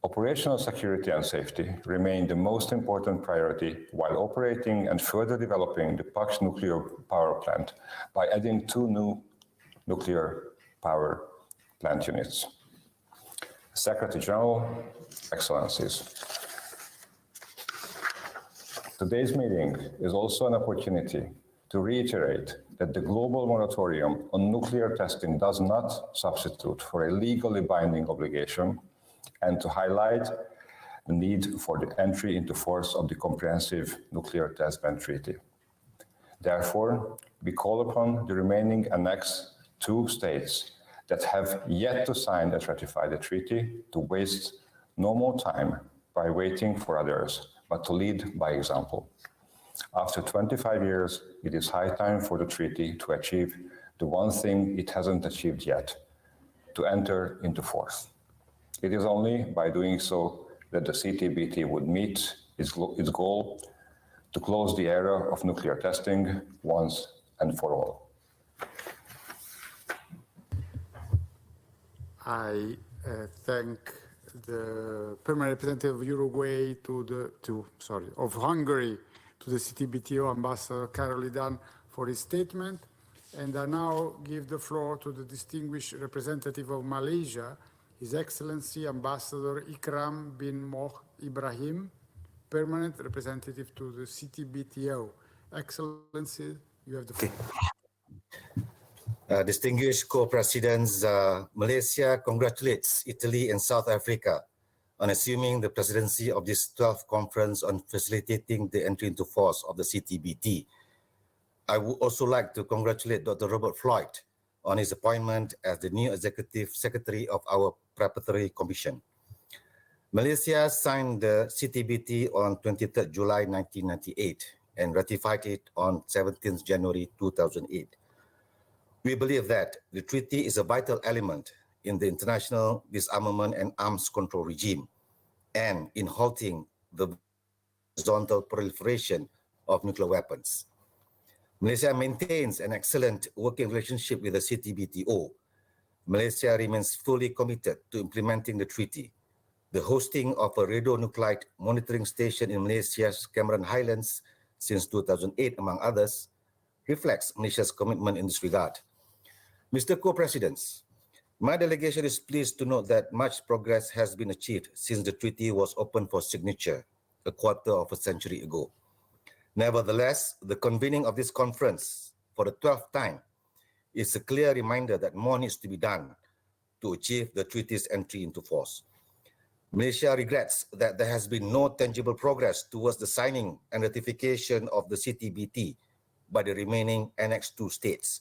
Operational security and safety remain the most important priority while operating and further developing the Paks nuclear power plant by adding 2 new nuclear power plant units. Secretary General, Excellencies. Today's meeting is also an opportunity to reiterate that the global moratorium on nuclear testing does not substitute for a legally binding obligation, and to highlight the need for the entry into force of the Comprehensive Nuclear Test Ban Treaty. Therefore, we call upon the remaining Annex 2 states that have yet to sign and ratify the treaty to waste no more time by waiting for others, but to lead by example. After 25 years, it is high time for the treaty to achieve the one thing it hasn't achieved yet, to enter into force. It is only by doing so that the Ctbt would meet its goal to close the era of nuclear testing once and for all. I thank the permanent representative of Uruguay of Hungary to the CTBTO Ambassador Karolidan for his statement. And I now give the floor to the distinguished representative of Malaysia, His Excellency Ambassador Ikram bin Moh Ibrahim, permanent representative to the CTBTO. Excellency, you have the floor. Distinguished co-presidents, Malaysia congratulates Italy and South Africa on assuming the presidency of this 12th conference on facilitating the entry into force of the CTBT. I would also like to congratulate Dr. Robert Floyd on his appointment as the new Executive Secretary of our Preparatory Commission. Malaysia signed the CTBT on 23 July 1998 and ratified it on 17 January 2008. We believe that the treaty is a vital element in the international disarmament and arms control regime and in halting the horizontal proliferation of nuclear weapons. Malaysia maintains an excellent working relationship with the CTBTO. Malaysia remains fully committed to implementing the treaty. The hosting of a radionuclide monitoring station in Malaysia's Cameron Highlands since 2008, among others, reflects Malaysia's commitment in this regard. Mr. Co-Presidents, my delegation is pleased to note that much progress has been achieved since the treaty was opened for signature a quarter of a century ago. Nevertheless, the convening of this conference for the 12th time is a clear reminder that more needs to be done to achieve the treaty's entry into force. Malaysia regrets that there has been no tangible progress towards the signing and ratification of the CTBT by the remaining Annex 2 states.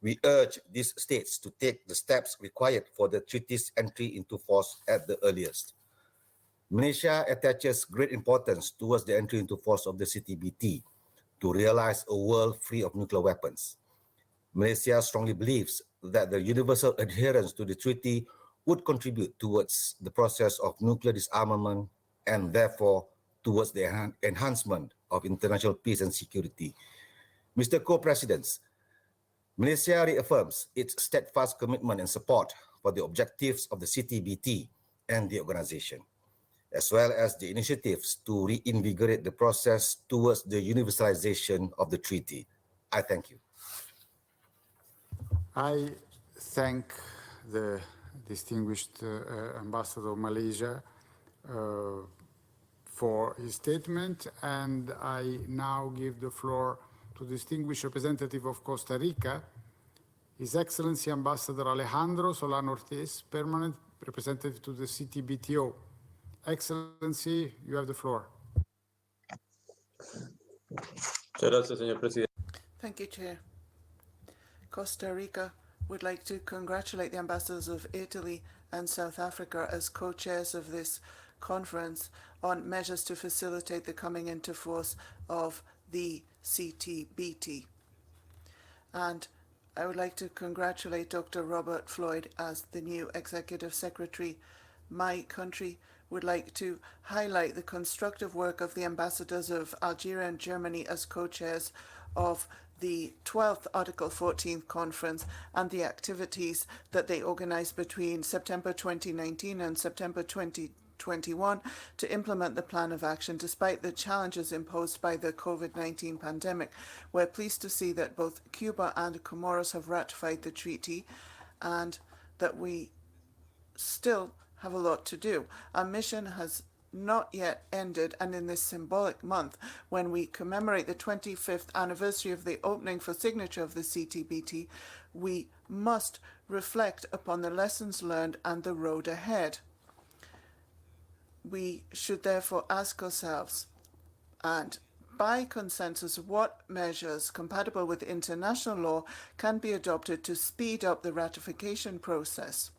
We urge these states to take the steps required for the treaty's entry into force at the earliest. Malaysia attaches great importance towards the entry into force of the CTBT to realize a world free of nuclear weapons. Malaysia strongly believes that the universal adherence to the treaty would contribute towards the process of nuclear disarmament and therefore towards the enhancement of international peace and security. Mr. Co-Presidents, Malaysia reaffirms its steadfast commitment and support for the objectives of the CTBT and the organization, as well as the initiatives to reinvigorate the process towards the universalization of the treaty. I thank you. I thank the distinguished ambassador of Malaysia for his statement, and I now give the floor to the distinguished representative of Costa Rica, His Excellency Ambassador Alejandro Solano Ortiz, permanent representative to the CTBTO. Excellency, you have the floor. Thank you, Chair. Costa Rica would like to congratulate the ambassadors of Italy and South Africa as co-chairs of this conference on measures to facilitate the coming into force of the CTBT. And I would like to congratulate Dr. Robert Floyd as the new Executive Secretary. My country would like to highlight the constructive work of the ambassadors of Algeria and Germany as co-chairs of the 12th Article 14 conference and the activities that they organized between September 2019 and September 2021 to implement the plan of action despite the challenges imposed by the COVID-19 pandemic. We're pleased to see that both Cuba and Comoros have ratified the treaty and that we still have a lot to do. Our mission has not yet ended, and in this symbolic month, when we commemorate the 25th anniversary of the opening for signature of the CTBT, we must reflect upon the lessons learned and the road ahead. We should therefore ask ourselves, and by consensus, what measures compatible with international law can be adopted to speed up the ratification process.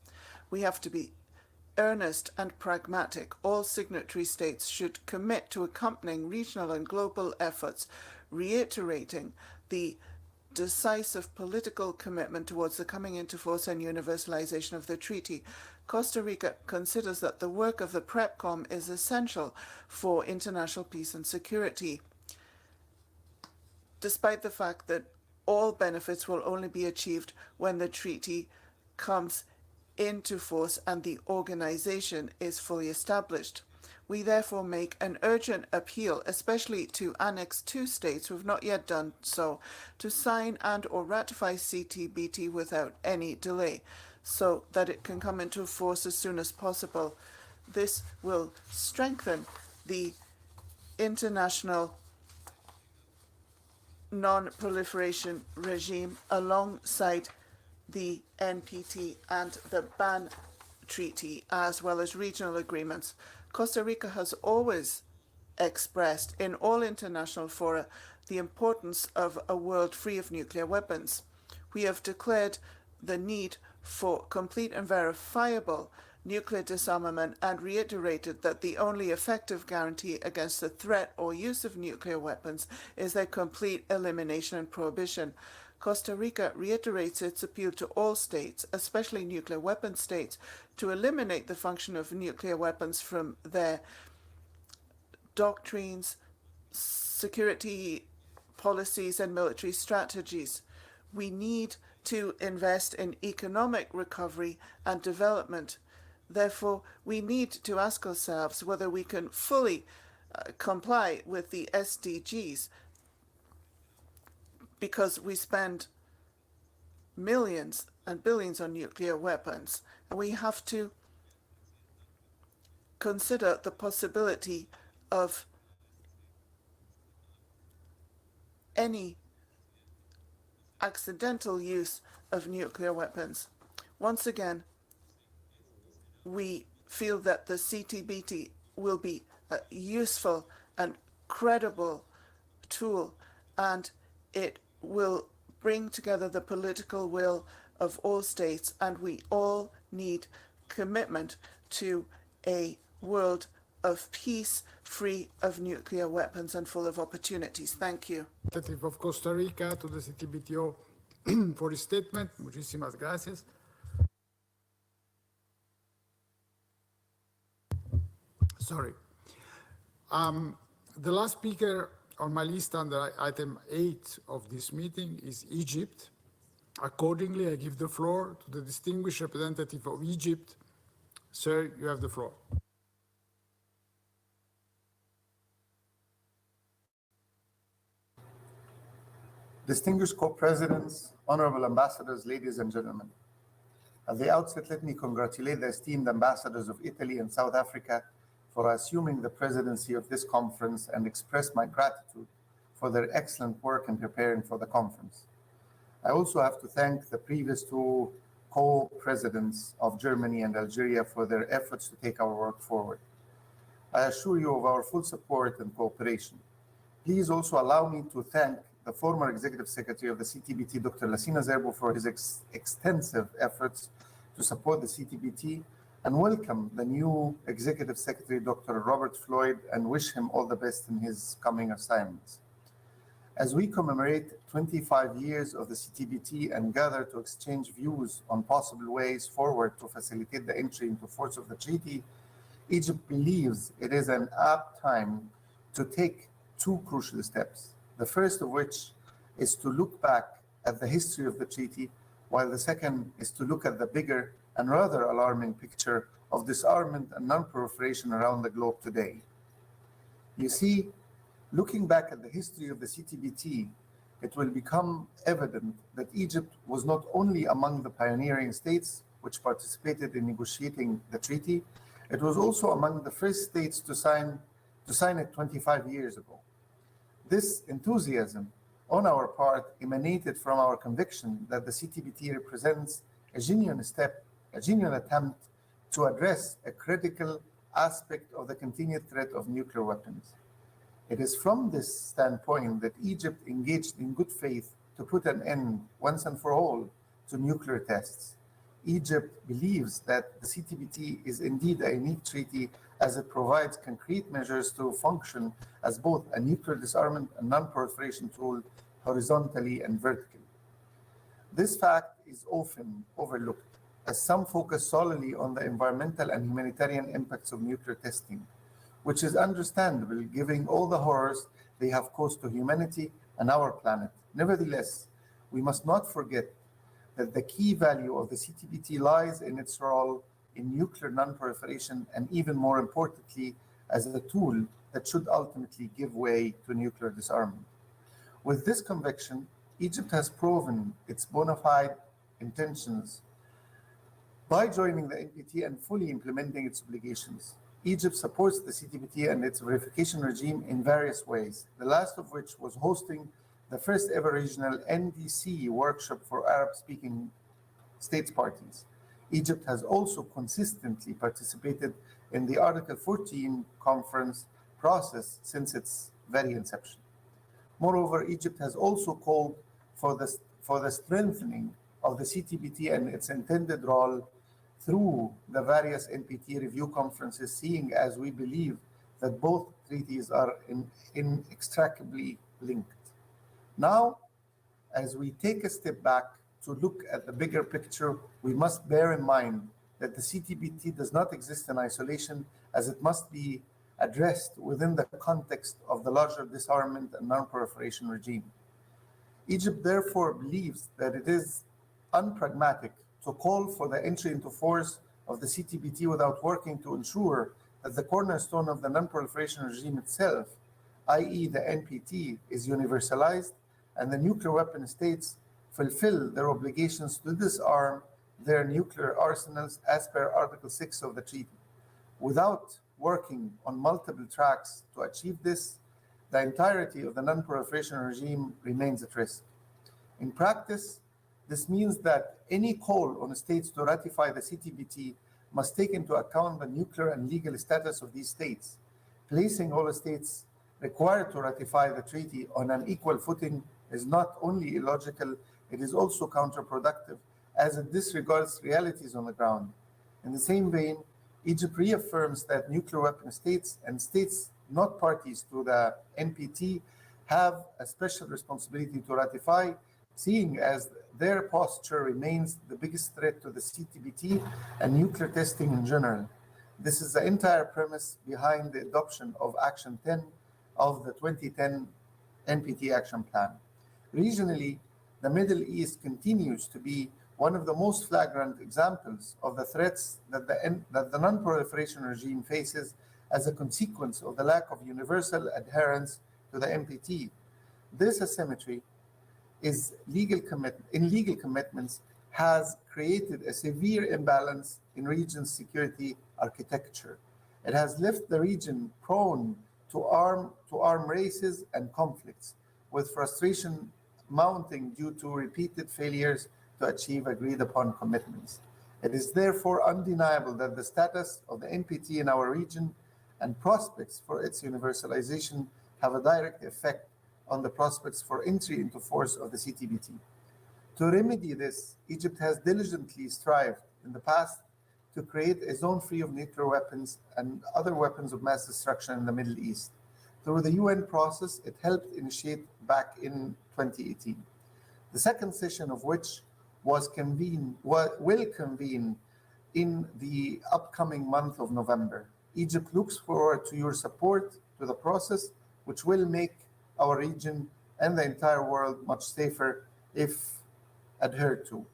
We have to be earnest and pragmatic. All signatory states should commit to accompanying regional and global efforts, reiterating the decisive political commitment towards the coming into force and universalization of the treaty. Costa Rica considers that the work of the PrepCom is essential for international peace and security, despite the fact that all benefits will only be achieved when the treaty comes into force and the organization is fully established. We therefore make an urgent appeal, especially to Annex II states who have not yet done so, to sign and or ratify CTBT without any delay, so that it can come into force as soon as possible. This will strengthen the international non-proliferation regime alongside the NPT and the ban treaty, as well as regional agreements. Costa Rica has always expressed in all international fora the importance of a world free of nuclear weapons. We have declared the need for complete and verifiable nuclear disarmament and reiterated that the only effective guarantee against the threat or use of nuclear weapons is their complete elimination and prohibition. Costa Rica reiterates its appeal to all states, especially nuclear weapon states, to eliminate the function of nuclear weapons from their doctrines, security policies, and military strategies. We need to invest in economic recovery and development. Therefore, we need to ask ourselves whether we can fully comply with the SDGs, because we spend millions and billions on nuclear weapons. And we have to consider the possibility of any accidental use of nuclear weapons. Once again, we feel that the CTBT will be a useful and credible tool, and it will bring together the political will of all states, and we all need commitment to a world of peace, free of nuclear weapons and full of opportunities. Thank you. Representative of Costa Rica to the CTBTO for his statement. Muchísimas gracias. Sorry. The last speaker on my list under item 8 of this meeting is Egypt. Accordingly, I give the floor to the distinguished representative of Egypt. Sir, you have the floor. Distinguished co-presidents, honorable ambassadors, ladies and gentlemen. At the outset, let me congratulate the esteemed ambassadors of Italy and South Africa for assuming the presidency of this conference and express my gratitude for their excellent work in preparing for the conference. I also have to thank the previous two co-presidents of Germany and Algeria for their efforts to take our work forward. I assure you of our full support and cooperation. Please also allow me to thank the former Executive Secretary of the CTBT, Dr. Lassina Zerbo, for his extensive efforts to support the CTBT, and welcome the new Executive Secretary, Dr. Robert Floyd, and wish him all the best in his coming assignments. As we commemorate 25 years of the CTBT and gather to exchange views on possible ways forward to facilitate the entry into force of the treaty, Egypt believes it is an apt time to take two crucial steps. The first of which is to look back at the history of the treaty, while the second is to look at the bigger and rather alarming picture of disarmament and non-proliferation around the globe today. You see, looking back at the history of the CTBT, it will become evident that Egypt was not only among the pioneering states which participated in negotiating the treaty, it was also among the first states to sign it 25 years ago. This enthusiasm on our part emanated from our conviction that the CTBT represents a genuine attempt to address a critical aspect of the continued threat of nuclear weapons. It is from this standpoint that Egypt engaged in good faith to put an end, once and for all, to nuclear tests. Egypt believes that the CTBT is indeed a unique treaty as it provides concrete measures to function as both a nuclear disarmament and non-proliferation tool horizontally and vertically. This fact is often overlooked, as some focus solely on the environmental and humanitarian impacts of nuclear testing, which is understandable given all the horrors they have caused to humanity and our planet. Nevertheless, we must not forget that the key value of the CTBT lies in its role in nuclear non-proliferation, and even more importantly, as a tool that should ultimately give way to nuclear disarmament. With this conviction, Egypt has proven its bona fide intentions by joining the NPT and fully implementing its obligations. Egypt supports the CTBT and its verification regime in various ways, the last of which was hosting the first ever regional NDC workshop for Arab-speaking states parties. Egypt has also consistently participated in the Article 14 conference process since its very inception. Moreover, Egypt has also called for the strengthening of the CTBT and its intended role through the various NPT review conferences, seeing as we believe that both treaties are inextricably linked. Now, as we take a step back to look at the bigger picture, we must bear in mind that the CTBT does not exist in isolation, as it must be addressed within the context of the larger disarmament and non-proliferation regime. Egypt therefore believes that it is unpragmatic to call for the entry into force of the CTBT without working to ensure that the cornerstone of the non-proliferation regime itself, i.e. the NPT, is universalized and the nuclear weapon states fulfill their obligations to disarm their nuclear arsenals as per Article 6 of the treaty. Without working on multiple tracks to achieve this, the entirety of the non-proliferation regime remains at risk. In practice, this means that any call on states to ratify the CTBT must take into account the nuclear and legal status of these states, placing all states required to ratify the treaty on an equal footing is not only illogical, it is also counterproductive, as it disregards realities on the ground. In the same vein, Egypt reaffirms that nuclear weapon states and states not parties to the NPT have a special responsibility to ratify, seeing as their posture remains the biggest threat to the CTBT and nuclear testing in general. This is the entire premise behind the adoption of Action 10 of the 2010 NPT Action Plan. Regionally, the Middle East continues to be one of the most flagrant examples of the threats that the non-proliferation regime faces as a consequence of the lack of universal adherence to the NPT. This asymmetry in legal commitments has created a severe imbalance in region's security architecture. It has left the region prone to arm races and conflicts, with frustration mounting due to repeated failures to achieve agreed upon commitments. It is therefore undeniable that the status of the NPT in our region and prospects for its universalization have a direct effect on the prospects for entry into force of the CTBT. To remedy this, Egypt has diligently strived in the past to create a zone free of nuclear weapons and other weapons of mass destruction in the Middle East. Through the UN process, it helped initiate back in 2018. The second session of which will convene in the upcoming month of November. Egypt looks forward to your support to the process, which will make our region and the entire world much safer if adhered to.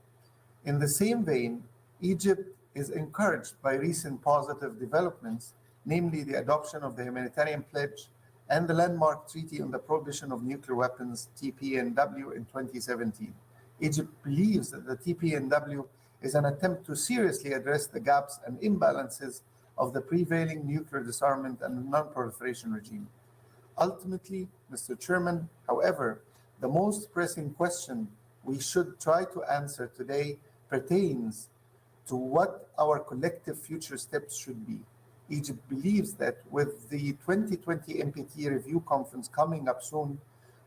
In the same vein, Egypt is encouraged by recent positive developments, namely the adoption of the Humanitarian Pledge and the landmark Treaty on the Prohibition of Nuclear Weapons, TPNW, in 2017. Egypt believes that the TPNW is an attempt to seriously address the gaps and imbalances of the prevailing nuclear disarmament and non-proliferation regime. Ultimately, Mr. Chairman, however, the most pressing question we should try to answer today pertains to what our collective future steps should be. Egypt believes that with the 2020 NPT review conference coming up soon,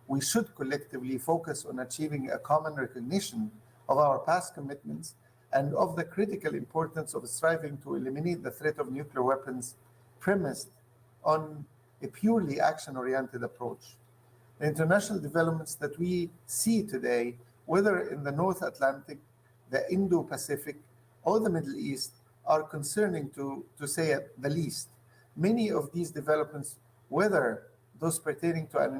we should collectively focus on achieving a common recognition of our past commitments and of the critical importance of striving to eliminate the threat of nuclear weapons premised on a purely action-oriented approach. The international developments that we see today, whether in the North Atlantic, the Indo-Pacific, or the Middle East, are concerning to say at the least. Many of these developments, whether those pertaining to an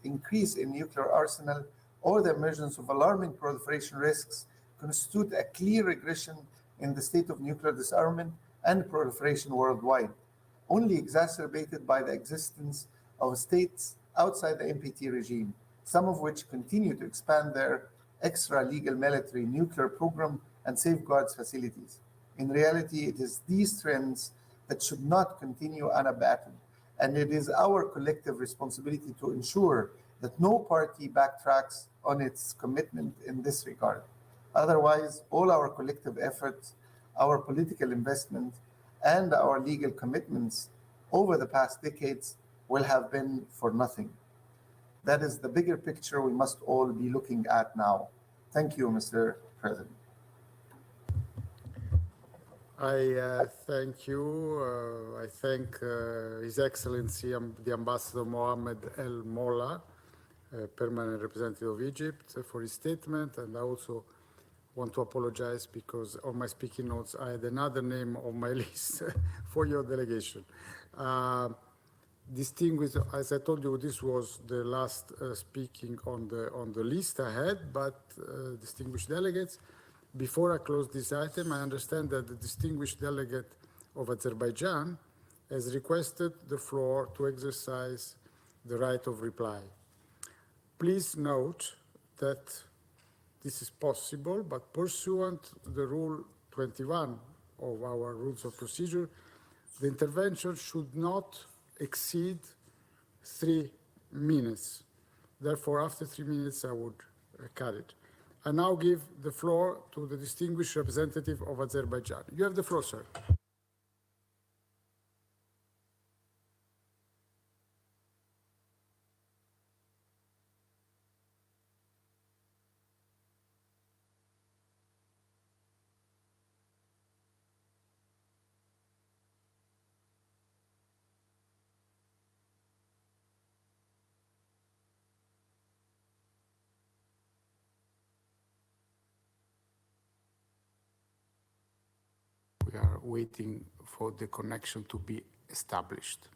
increase in nuclear arsenal or the emergence of alarming proliferation risks, constitute a clear regression in the state of nuclear disarmament and proliferation worldwide, only exacerbated by the existence of states outside the NPT regime, some of which continue to expand their extra-legal military nuclear program and safeguards facilities. In reality, it is these trends that should not continue unabated, and it is our collective responsibility to ensure that no party backtracks on its commitment in this regard. Otherwise, all our collective efforts, our political investment, and our legal commitments over the past decades will have been for nothing. That is the bigger picture we must all be looking at now. Thank you, Mr. President. I thank you. I thank His Excellency the Ambassador Mohammed El Molla, Permanent Representative of Egypt, for his statement. And I also want to apologize because on my speaking notes, I had another name on my list for your delegation. Distinguished, as I told you, this was the last speaking on the list I had, but distinguished delegates, before I close this item, I understand that the distinguished delegate of Azerbaijan has requested the floor to exercise the right of reply. Please note that this is possible, but pursuant to the Rule 21 of our Rules of Procedure, the intervention should not exceed 3 minutes. Therefore, after 3 minutes, I would cut it. I now give the floor to the distinguished representative of Azerbaijan. You have the floor, sir. waiting for the connection to be established.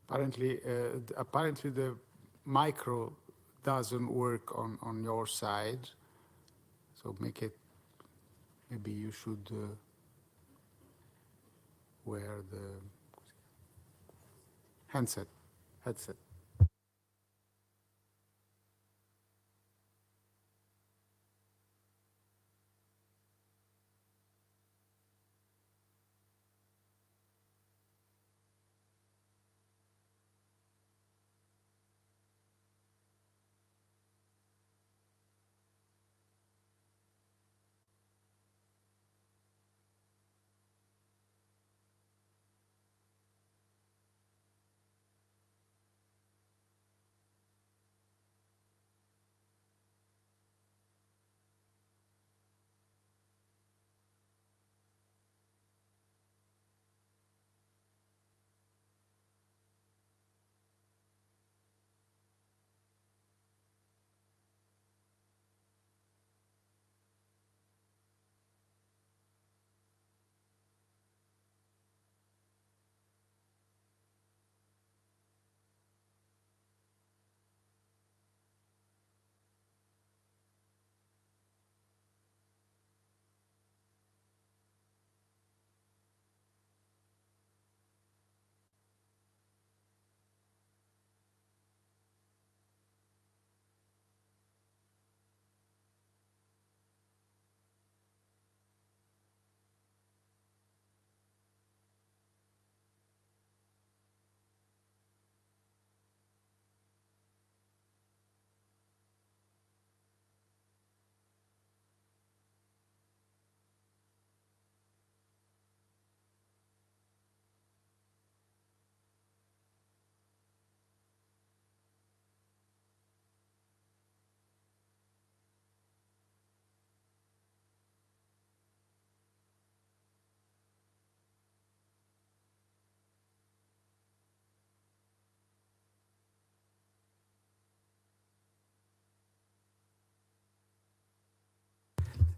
Apparently the micro doesn't work on your side, so maybe you should wear the headset.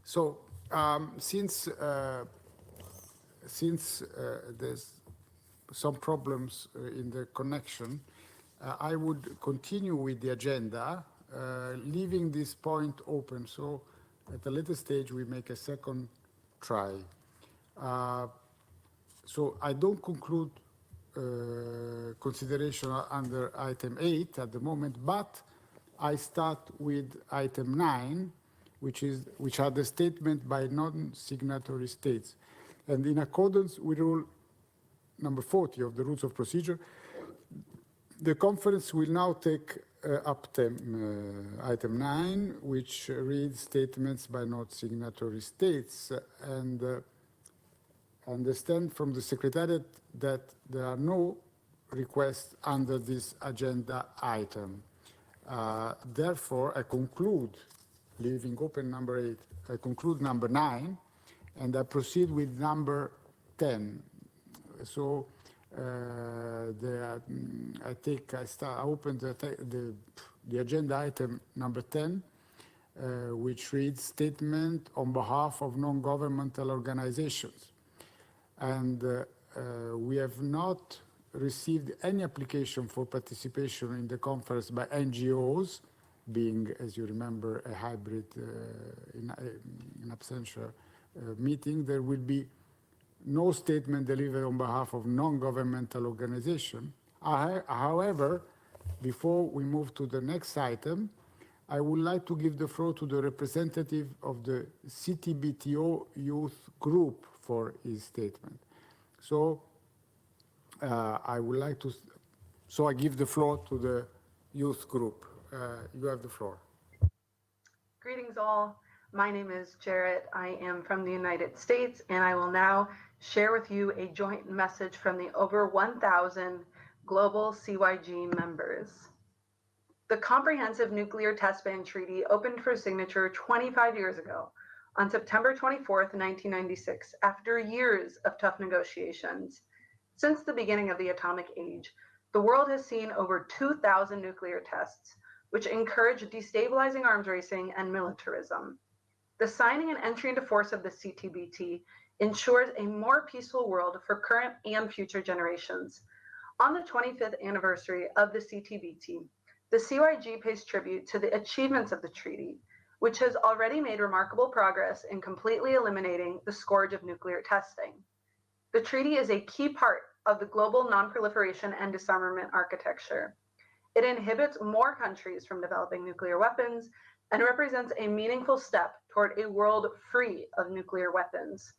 So since there's some problems in the connection, I would continue with the agenda, leaving this point open. So at a later stage, we make a second try. So I don't conclude consideration under item 8 at the moment, but I start with item 9, which are the statement by non-signatory states. And in accordance with rule number 40 of the rules of procedure, the conference will now take up item 9, which reads statements by non-signatory states. And understand from the Secretariat that there are no requests under this agenda item. Therefore, I conclude, leaving open number 8, I conclude number 9, and I proceed with number 10. So I open the agenda item number 10, which reads statement on behalf of non-governmental organizations. And we have not received any application for participation in the conference by NGOs, being, as you remember, a hybrid in absentia meeting. There will be no statement delivered on behalf of non-governmental organization. However, before we move to the next item, I would like to give the floor to the representative of the CTBTO youth group for his statement. So I would like to, I give the floor to the youth group. You have the floor. Greetings all. My name is Jarrett. I am from the United States, and I will now share with you a joint message from the over 1,000 global CYG members. The Comprehensive Nuclear Test Ban Treaty opened for signature 25 years ago on September 24th, 1996, after years of tough negotiations. Since the beginning of the atomic age, the world has seen over 2,000 nuclear tests, which encourage destabilizing arms racing and militarism. The signing and entry into force of the CTBT ensures a more peaceful world for current and future generations. On the 25th anniversary of the CTBT, the CYG pays tribute to the achievements of the treaty, which has already made remarkable progress in completely eliminating the scourge of nuclear testing. The treaty is a key part of the global non-proliferation and disarmament architecture. It inhibits more countries from developing nuclear weapons and represents a meaningful step toward a world free of nuclear weapons.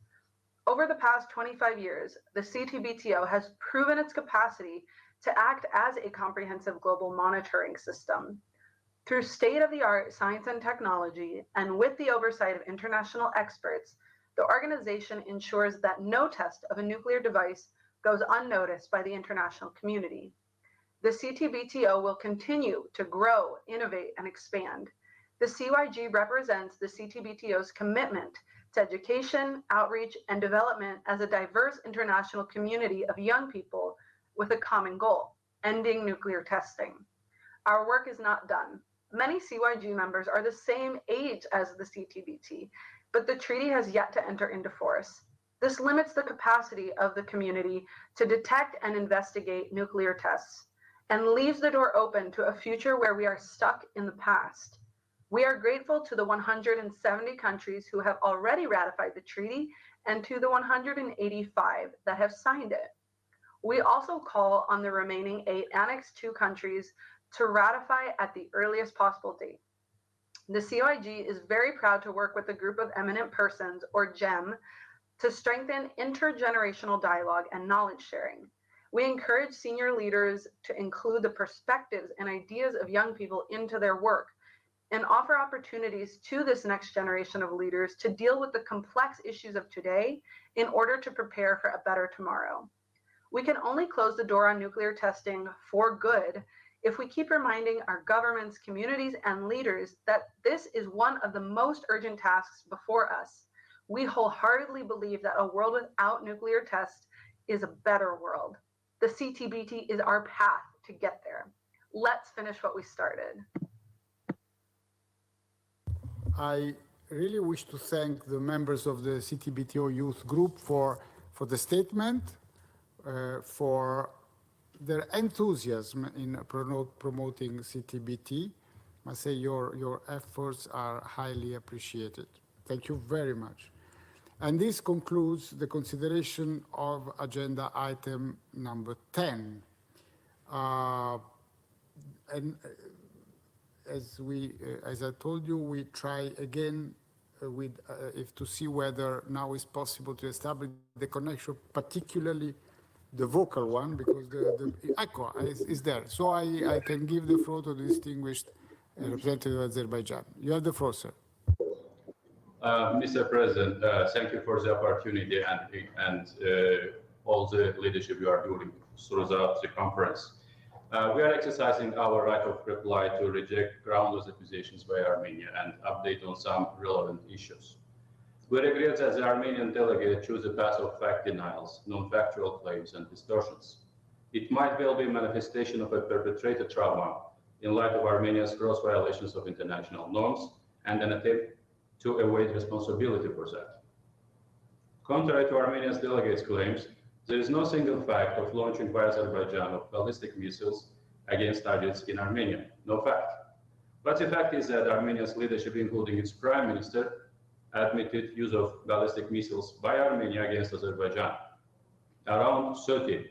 Over the past 25 years, the CTBTO has proven its capacity to act as a comprehensive global monitoring system. Through state-of-the-art science and technology, and with the oversight of international experts, the organization ensures that no test of a nuclear device goes unnoticed by the international community. The CTBTO will continue to grow, innovate, and expand. The CYG represents the CTBTO's commitment to education, outreach, and development as a diverse international community of young people with a common goal: ending nuclear testing. Our work is not done. Many CYG members are the same age as the CTBT, but the treaty has yet to enter into force. This limits the capacity of the community to detect and investigate nuclear tests and leaves the door open to a future where we are stuck in the past. We are grateful to the 170 countries who have already ratified the treaty and to the 185 that have signed it. We also call on the remaining 8 Annex II countries to ratify at the earliest possible date. The CYG is very proud to work with a group of eminent persons, or GEM, to strengthen intergenerational dialogue and knowledge sharing. We encourage senior leaders to include the perspectives and ideas of young people into their work and offer opportunities to this next generation of leaders to deal with the complex issues of today in order to prepare for a better tomorrow. We can only close the door on nuclear testing for good if we keep reminding our governments, communities, and leaders that this is one of the most urgent tasks before us. We wholeheartedly believe that a world without nuclear tests is a better world. The CTBT is our path to get there. Let's finish what we started. I really wish to thank the members of the CTBTO youth group for the statement, for their enthusiasm in promoting CTBT. I say your efforts are highly appreciated. Thank you very much. And this concludes the consideration of agenda item number 10. And as I told you, we try again to see whether now is possible to establish the connection, particularly the vocal one, because the echo is there. So I can give the floor to the distinguished representative of Azerbaijan. You have the floor, sir. Mr. President, thank you for the opportunity and all the leadership you are doing throughout the conference. We are exercising our right of reply to reject groundless accusations by Armenia and update on some relevant issues. We regret that the Armenian delegate chose a path of fact denials, non-factual claims, and distortions. It might well be a manifestation of a perpetrated trauma in light of Armenia's gross violations of international norms and an attempt to evade responsibility for that. Contrary to Armenia's delegate's claims, there is no single fact of launching by Azerbaijan of ballistic missiles against targets in Armenia. No fact. But the fact is that Armenia's leadership, including its prime minister, admitted use of ballistic missiles by Armenia against Azerbaijan. Around 30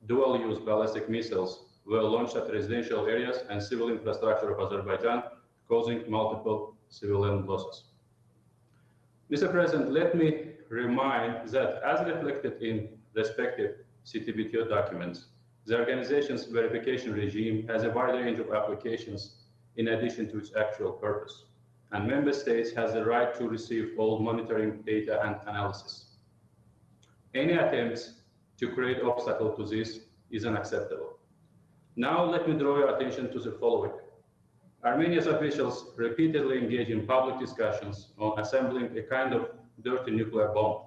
dual-use ballistic missiles were launched at residential areas and civil infrastructure of Azerbaijan, causing multiple civilian losses. Mr. President, let me remind that as reflected in respective CTBTO documents, the organization's verification regime has a wide range of applications in addition to its actual purpose, and member states has the right to receive all monitoring data and analysis. Any attempts to create obstacle to this is unacceptable. Now let me draw your attention to the following. Armenia's officials repeatedly engage in public discussions on assembling a kind of dirty nuclear bomb.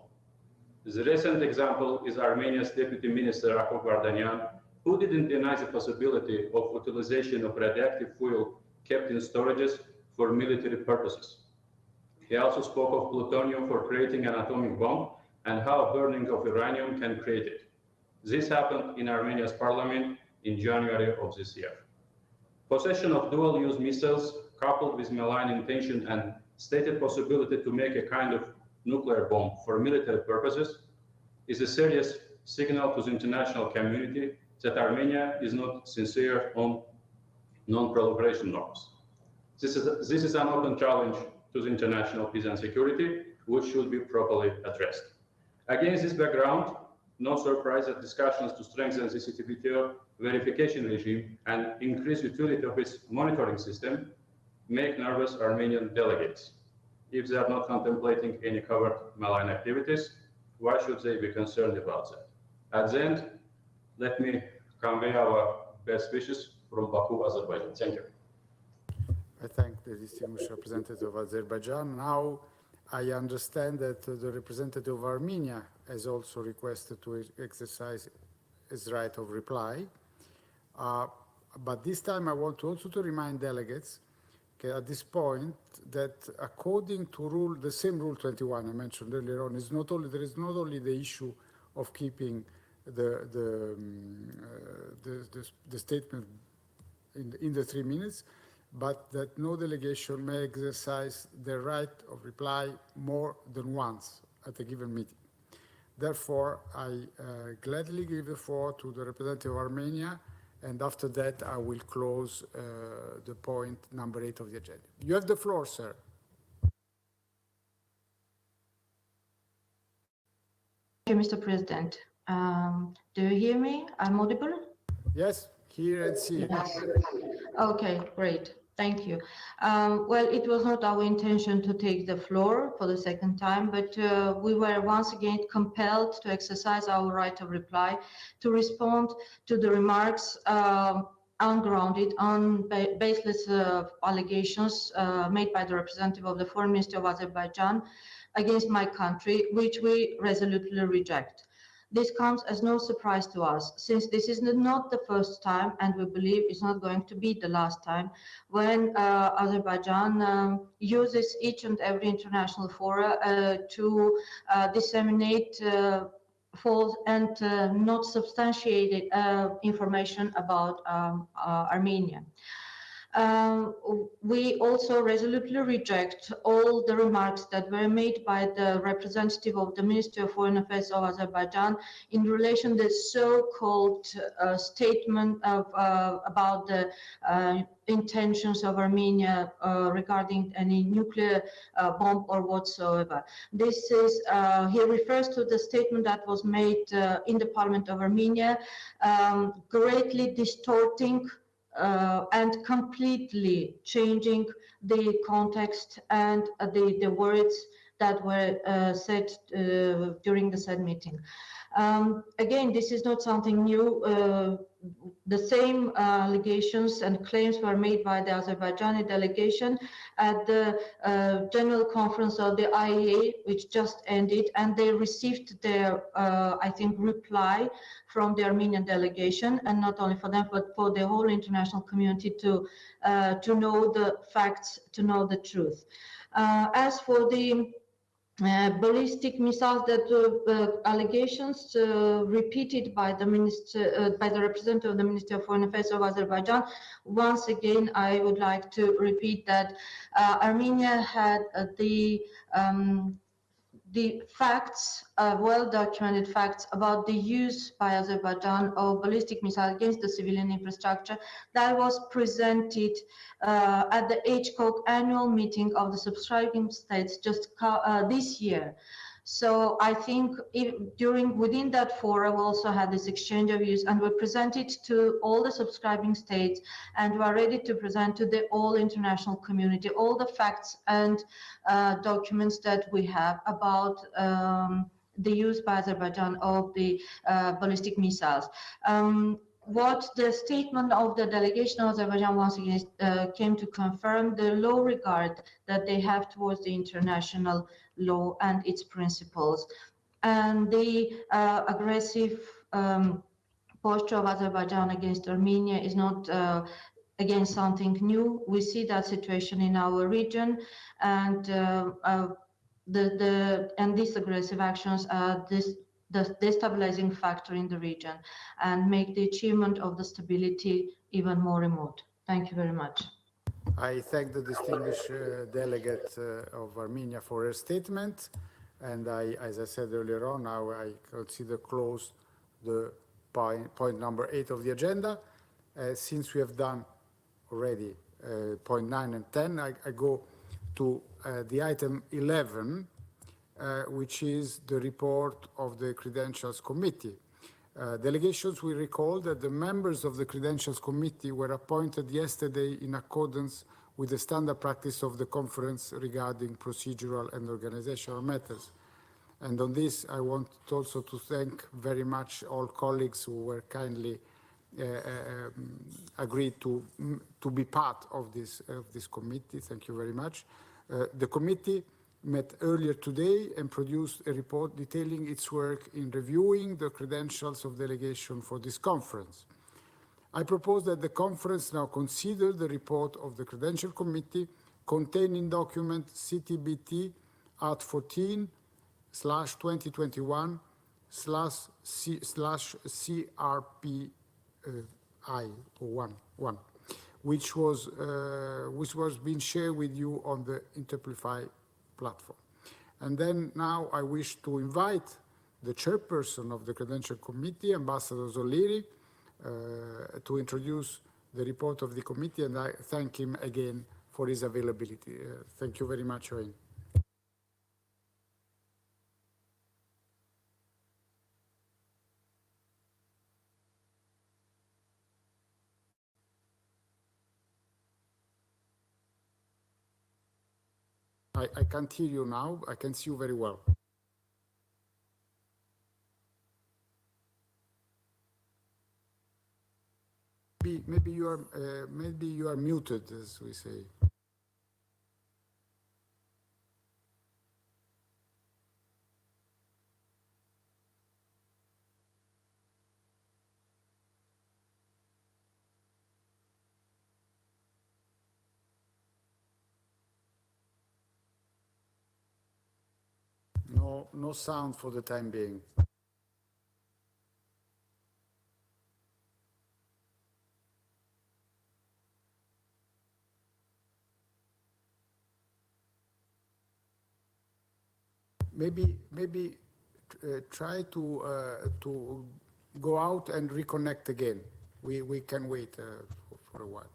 The recent example is Armenia's Deputy Minister Akop Vardanyan, who didn't deny the possibility of utilization of radioactive fuel kept in storages for military purposes. He also spoke of plutonium for creating an atomic bomb and how burning of uranium can create it. This happened in Armenia's parliament in January of this year. Possession of dual-use missiles coupled with malign intention and stated possibility to make a kind of nuclear bomb for military purposes is a serious signal to the international community that Armenia is not sincere on non-proliferation norms. This is an open challenge to the international peace and security, which should be properly addressed. Against this background, no surprise that discussions to strengthen the Ctbt verification regime and increase utility of its monitoring system make nervous Armenian delegates. If they are not contemplating any covert malign activities, why should they be concerned about that? At the end, let me convey our best wishes from Baku, Azerbaijan. Thank you. I thank the distinguished representative of Azerbaijan. Now, I understand that the representative of Armenia has also requested to exercise his right of reply. But this time I want also to remind delegates at this point that according to rule, the same rule 21 I mentioned earlier on, is not only, there is not only the issue of keeping the statement in the 3 minutes, but that no delegation may exercise the right of reply more than once at a given meeting. Therefore, I gladly give the floor to the representative of Armenia, and after that, I will close the point number 8 of the agenda. You have the floor, sir. Thank you, Mr. President. Do you hear me? I'm audible? Yes, hear and see. Yes. Okay, great. Thank you. Well, it was not our intention to take the floor for the second time, but we were once again compelled to exercise our right of reply to respond to the remarks ungrounded, baseless allegations made by the representative of the Foreign Minister of Azerbaijan against my country, which we resolutely reject. This comes as no surprise to us, since this is not the first time, and we believe it's not going to be the last time, when Azerbaijan uses each and every international forum to disseminate false and not substantiated information about Armenia. We also resolutely reject all the remarks that were made by the representative of the Ministry of Foreign Affairs of Azerbaijan in relation to the so-called statement of, about the intentions of Armenia regarding any nuclear bomb or whatsoever. This is, he refers to the statement that was made in the Parliament of Armenia, greatly distorting and completely changing the context and the words that were said during the said meeting. Again, this is not something new. The same allegations and claims were made by the Azerbaijani delegation at the General Conference of the IAEA, which just ended, and they received their, I think, reply from the Armenian delegation, and not only for them, but for the whole international community to know the facts, to know the truth. As for the ballistic missiles, that allegations repeated by the minister, by the representative of the Ministry of Foreign Affairs of Azerbaijan. Once again, I would like to repeat that Armenia had the facts, well-documented facts about the use by Azerbaijan of ballistic missiles against the civilian infrastructure that was presented at the HCOC annual meeting of the subscribing states just this year. So I think within that forum, we also had this exchange of views, and we presented to all the subscribing states, and we are ready to present to the all international community all the facts and documents that we have about the use by Azerbaijan of the ballistic missiles. what the statement of the delegation of Azerbaijan once again came to confirm the low regard that they have towards the international law and its principles, and the aggressive posture of Azerbaijan against Armenia is not again something new. We see that situation in our region, and these aggressive actions are the destabilizing factor in the region and make the achievement of the stability even more remote. Thank you very much. I thank the distinguished delegate of Armenia for her statement, and as I said earlier on, now I consider closed the point number 8 of the agenda. Since we have done already point 9 and 10, I go to the item 11, which is the report of the Credentials Committee. Delegations will recall that the members of the Credentials Committee were appointed yesterday in accordance with the standard practice of the conference regarding procedural and organizational matters. And on this, I want also to thank very much all colleagues who were kindly agreed to be part of this committee. Thank you very much. The committee met earlier today and produced a report detailing its work in reviewing the credentials of delegation for this conference. I propose that the conference now consider the report of the Credential Committee contained in document Ctbt at 14/2021/CRPI1, which was being shared with you on the Interplify platform. And then now I wish to invite the chairperson of the Credential Committee, Ambassador Zoliri, to introduce the report of the committee, and I thank him again for his availability. Thank you very much, Owen. I can't hear you now. I can see you very well. Maybe you are muted, as we say. No sound for the time being. Maybe try to go out and reconnect again. We can wait for a while.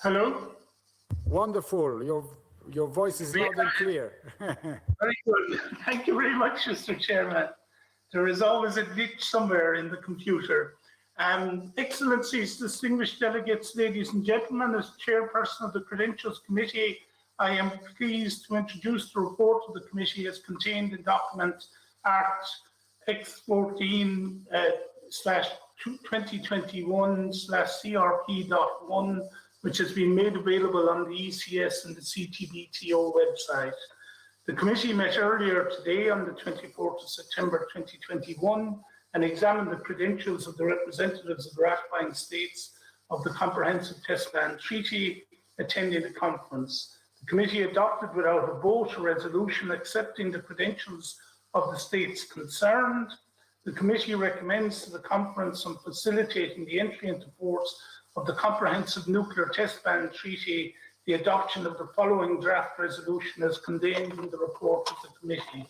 Hello? Wonderful. Your voice is loud and clear. Very good. Thank you very much, Mr. Chairman. There is always a glitch somewhere in the computer. Excellencies, distinguished delegates, ladies and gentlemen, as chairperson of the Credentials Committee, I am pleased to introduce the report of the committee as contained in document Art X14 2021/CRP.1, which has been made available on the ECS and the CTBTO website. The committee met earlier today on the 24th of September 2021 and examined the credentials of the representatives of the ratifying states of the Comprehensive Test Ban Treaty attending the conference. The committee adopted without a vote a resolution accepting the credentials of the states concerned. The committee recommends to the conference on facilitating the entry into force of the Comprehensive Nuclear Test Ban Treaty the adoption of the following draft resolution as contained in the report of the committee.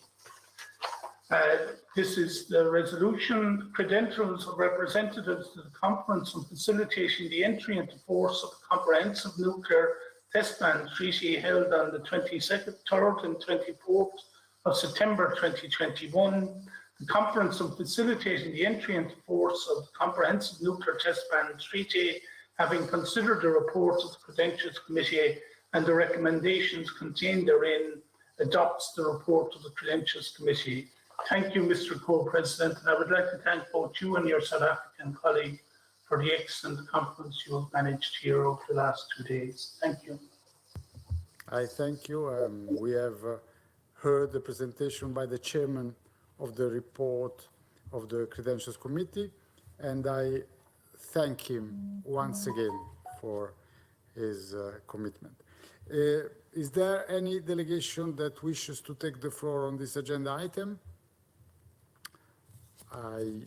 This is the resolution. Credentials of representatives to the conference on facilitating the entry into force of the Comprehensive Nuclear Test Ban Treaty held on the 22nd, 3rd and 24th of September 2021. The conference on facilitating the entry into force of the Comprehensive Nuclear Test Ban Treaty, having considered the report of the Credentials Committee and the recommendations contained therein, adopts the report of the Credentials Committee. Thank you, Mr. Co-President, and I would like to thank both you and your South African colleague for the excellent conference you have managed here over the last 2 days. Thank you. I thank you. We have heard the presentation by the chairman of the report of the Credentials Committee, and I thank him once again for his commitment. Is there any delegation that wishes to take the floor on this agenda item? I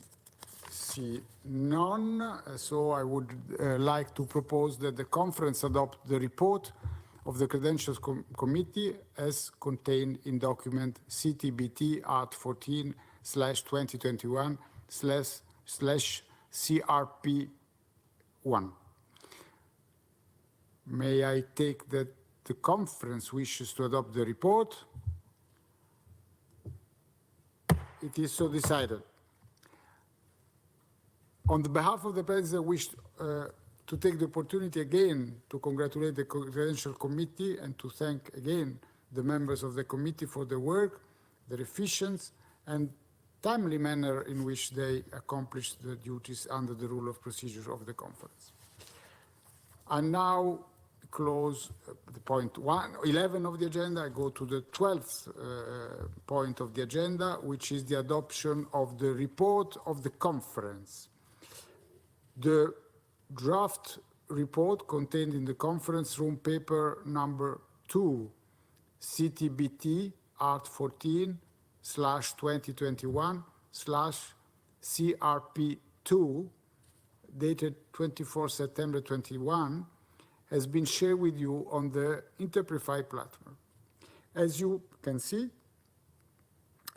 see none, so I would like to propose that the conference adopt the report of the Credentials Committee as contained in document CTBT Art 14/2021/CRP1. May I take that the conference wishes to adopt the report? It is so decided. On the behalf of the President, I wish to take the opportunity again to congratulate the Credential Committee and to thank again the members of the committee for their work, their efficient and timely manner in which they accomplished the duties under the rule of procedure of the conference. I now close the point 11 of the agenda. I go to the 12th point of the agenda, which is the adoption of the report of the conference. The draft report contained in the conference room paper number 2, CTBT Art 14/2021/CRP2, dated 24 September 21, has been shared with you on the Interprefy platform. As you can see,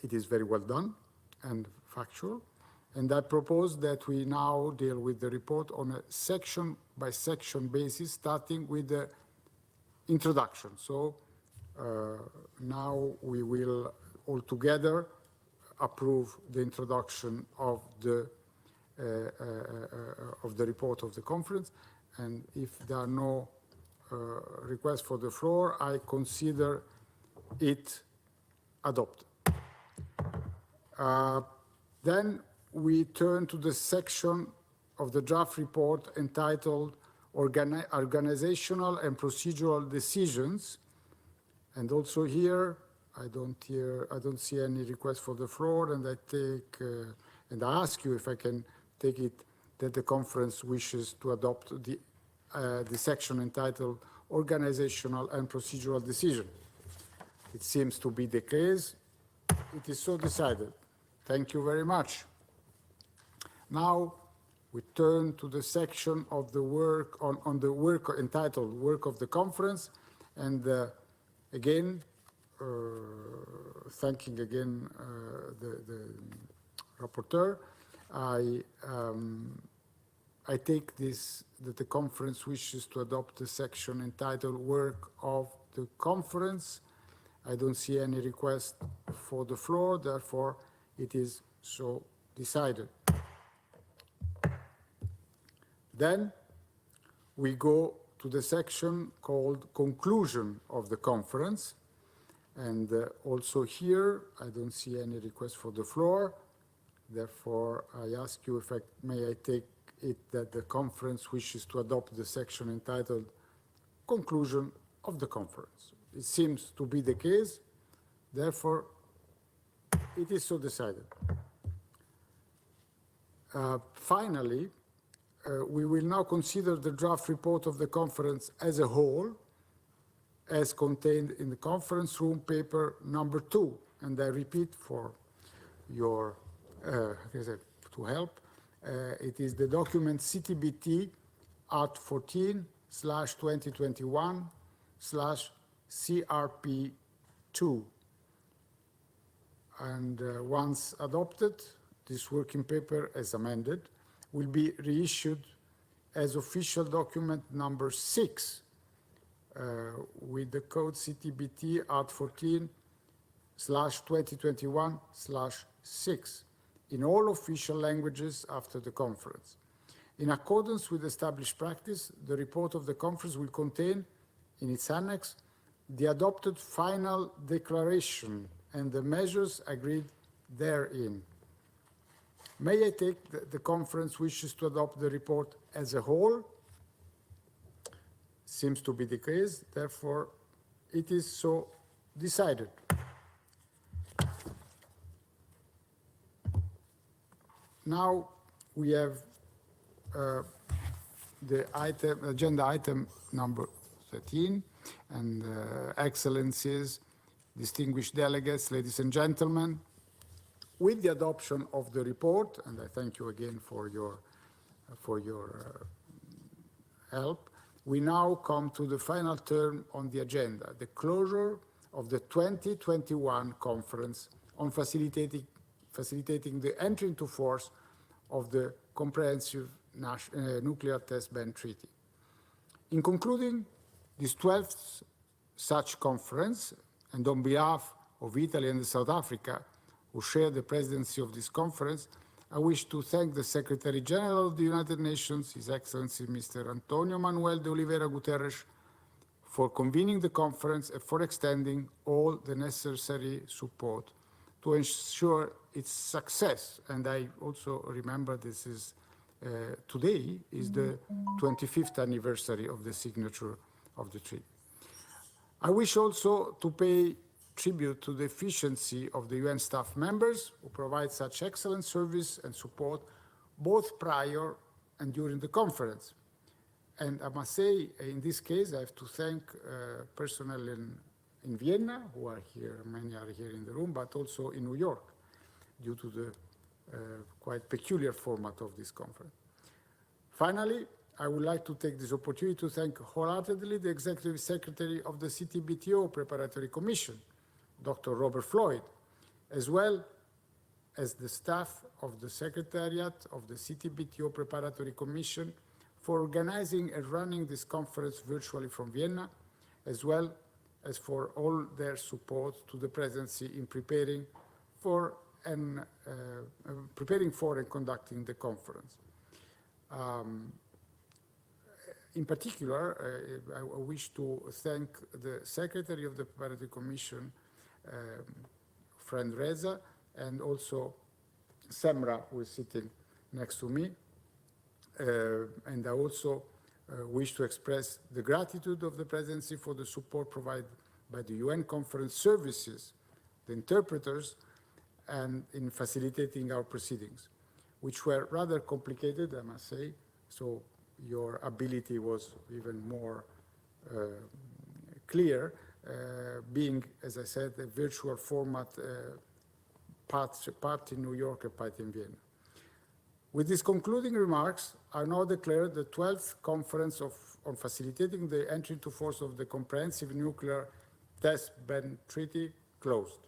it is very well done and factual, and I propose that we now deal with the report on a section-by-section basis, starting with the introduction. So now we will all together approve the introduction of the report of the conference, and if there are no requests for the floor, I consider it adopted. Then we turn to the section of the draft report entitled Organizational and Procedural Decisions, and also here I don't see any request for the floor, and I ask you if I can take it that the conference wishes to adopt the section entitled Organizational and Procedural Decision. It seems to be the case. It is so decided. Thank you very much. Now we turn to the section of the work on the work entitled Work of the Conference, and again, thanking again the rapporteur, I I take this that the conference wishes to adopt the section entitled Work of the Conference. I don't see any request for the floor, therefore it is so decided. Then we go to the section called Conclusion of the Conference. And also here, I don't see any request for the floor. Therefore, I ask you if may I take it that the conference wishes to adopt the section entitled Conclusion of the Conference. It seems to be the case. Therefore, it is so decided. Finally, we will now consider the draft report of the conference as a whole, as contained in the conference room paper number 2. And I repeat for your, to help, it is the document Ctbt Art 14/2021/CRP2. And once adopted, this working paper, as amended, will be reissued as official document number 6 with the code Ctbt Art 14/2021/6 in all official languages after the conference. In accordance with established practice, the report of the conference will contain, in its annex, the adopted final declaration and the measures agreed therein. May I take the conference wishes to adopt the report as a whole? Seems to be the case, therefore it is so decided. Now we have the agenda item number 13, and excellencies, distinguished delegates, ladies and gentlemen, with the adoption of the report, and I thank you again for your help, we now come to the final term on the agenda, the closure of the 2021 conference on facilitating the entry into force of the Comprehensive Nuclear Test Ban Treaty. In concluding this 12th such conference, and on behalf of Italy and South Africa, who share the presidency of this conference, I wish to thank the Secretary General of the United Nations, His Excellency Mr. Antonio Manuel de Oliveira Guterres, for convening the conference and for extending all the necessary support to ensure its success. And I also remember this is today is the 25th anniversary of the signature of the treaty. I wish also to pay tribute to the efficiency of the UN staff members who provide such excellent service and support both prior and during the conference. And I must say, in this case, I have to thank personnel in Vienna, who are here, many are here in the room, but also in New York, due to the quite peculiar format of this conference. Finally, I would like to take this opportunity to thank wholeheartedly the Executive Secretary of the CTBTO Preparatory Commission, Dr. Robert Floyd, as well as the staff of the Secretariat of the CTBTO Preparatory Commission for organizing and running this conference virtually from Vienna, as well as for all their support to the presidency in preparing for and conducting the conference. In particular, I wish to thank the Secretary of the Preparatory Commission, friend Reza, and also Semra, who is sitting next to me. And I also wish to express the gratitude of the presidency for the support provided by the UN conference services, the interpreters, and in facilitating our proceedings, which were rather complicated, I must say, so your ability was even more clear, being, as I said, a virtual format, part in New York and part in Vienna. With these concluding remarks, I now declare the 12th Conference on Facilitating the Entry into Force of the Comprehensive Nuclear Test Ban Treaty closed.